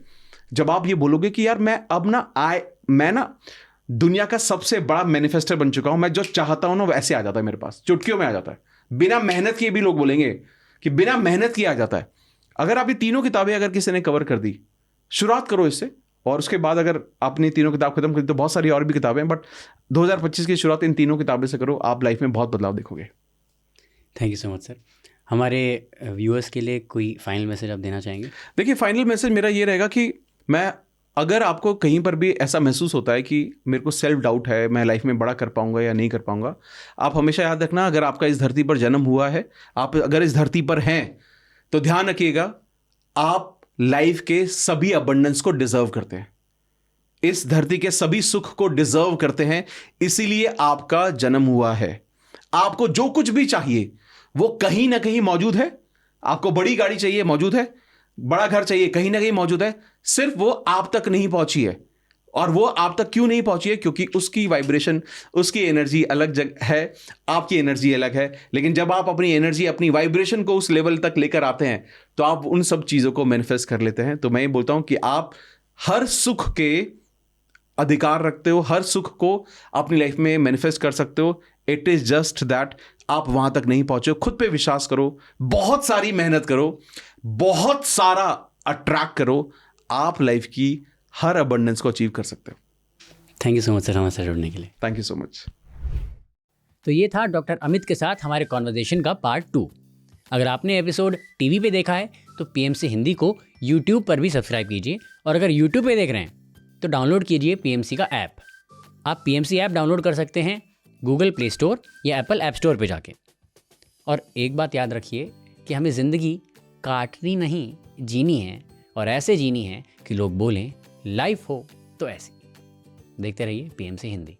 जब आप ये बोलोगे कि यार मैं ना दुनिया का सबसे बड़ा मैनिफेस्टर बन चुका हूं, मैं जो चाहता हूं ना वो ऐसे आ जाता है मेरे पास, चुटकियों में आ जाता है, बिना मेहनत किए भी लोग बोलेंगे कि बिना मेहनत किए आ जाता है। अगर आप ये तीनों किताबें अगर किसी ने कवर कर दी, शुरुआत करो इससे, और उसके बाद अगर आपने तीनों किताब खत्म कर दी तो बहुत सारी और भी किताबें हैं, बट 2025 की शुरुआत इन तीनों किताबों से करो, आप लाइफ में बहुत बदलाव देखोगे। Thank you so much sir. हमारे व्यूअर्स के लिए कोई फाइनल मैसेज आप देना चाहेंगे? देखिए, फाइनल मैसेज मेरा ये रहेगा कि अगर आपको कहीं पर भी ऐसा महसूस होता है कि मेरे को सेल्फ डाउट है, मैं लाइफ में बड़ा कर पाऊंगा या नहीं कर पाऊंगा, आप हमेशा याद रखना, अगर आपका इस धरती पर जन्म हुआ है, आप अगर इस धरती पर हैं, तो ध्यान रखिएगा, आप लाइफ के सभी अबंडेंस को डिजर्व करते हैं, इस धरती के सभी सुख को डिजर्व करते हैं, इसीलिए आपका जन्म हुआ है। आपको जो कुछ भी चाहिए वो कहीं ना कहीं मौजूद है। आपको बड़ी गाड़ी चाहिए, मौजूद है, बड़ा घर चाहिए, कहीं ना कहीं मौजूद है, सिर्फ वो आप तक नहीं पहुंची है। और वो आप तक क्यों नहीं पहुंची है? क्योंकि उसकी वाइब्रेशन, उसकी एनर्जी अलग जगह है, आपकी एनर्जी अलग है। लेकिन जब आप अपनी एनर्जी, अपनी वाइब्रेशन को उस लेवल तक लेकर आते हैं, तो आप उन सब चीज़ों को मैनिफेस्ट कर लेते हैं। तो मैं ये बोलता हूं कि आप हर सुख के अधिकार रखते हो, हर सुख को अपनी लाइफ में मैनिफेस्ट कर सकते हो। इट इज जस्ट दैट आप वहां तक नहीं पहुंचे हो। खुद पे विश्वास करो, बहुत सारी मेहनत करो, बहुत सारा अट्रैक्ट करो, आप लाइफ की हर अबंडेंस को अचीव कर सकते हो। Thank you so much sir हमारे साथ जुड़ने के लिए। Thank you so much. तो ये था डॉक्टर अमित के साथ हमारे कॉन्वर्जेशन का पार्ट 2। अगर आपने एपिसोड टीवी पे देखा है तो पीएमसी हिंदी को यूट्यूब पर भी सब्सक्राइब कीजिए, और अगर यूट्यूब पे देख रहे हैं तो डाउनलोड कीजिए पीएमसी का ऐप। आप पीएमसी ऐप डाउनलोड कर सकते हैं गूगल प्ले स्टोर या एप्पल ऐप स्टोर पे जाके। और एक बात याद रखिए कि हमें ज़िंदगी काटनी नहीं, जीनी है, और ऐसे जीनी है कि लोग बोलें लाइफ हो तो ऐसी। देखते रहिए पीएमसी हिंदी।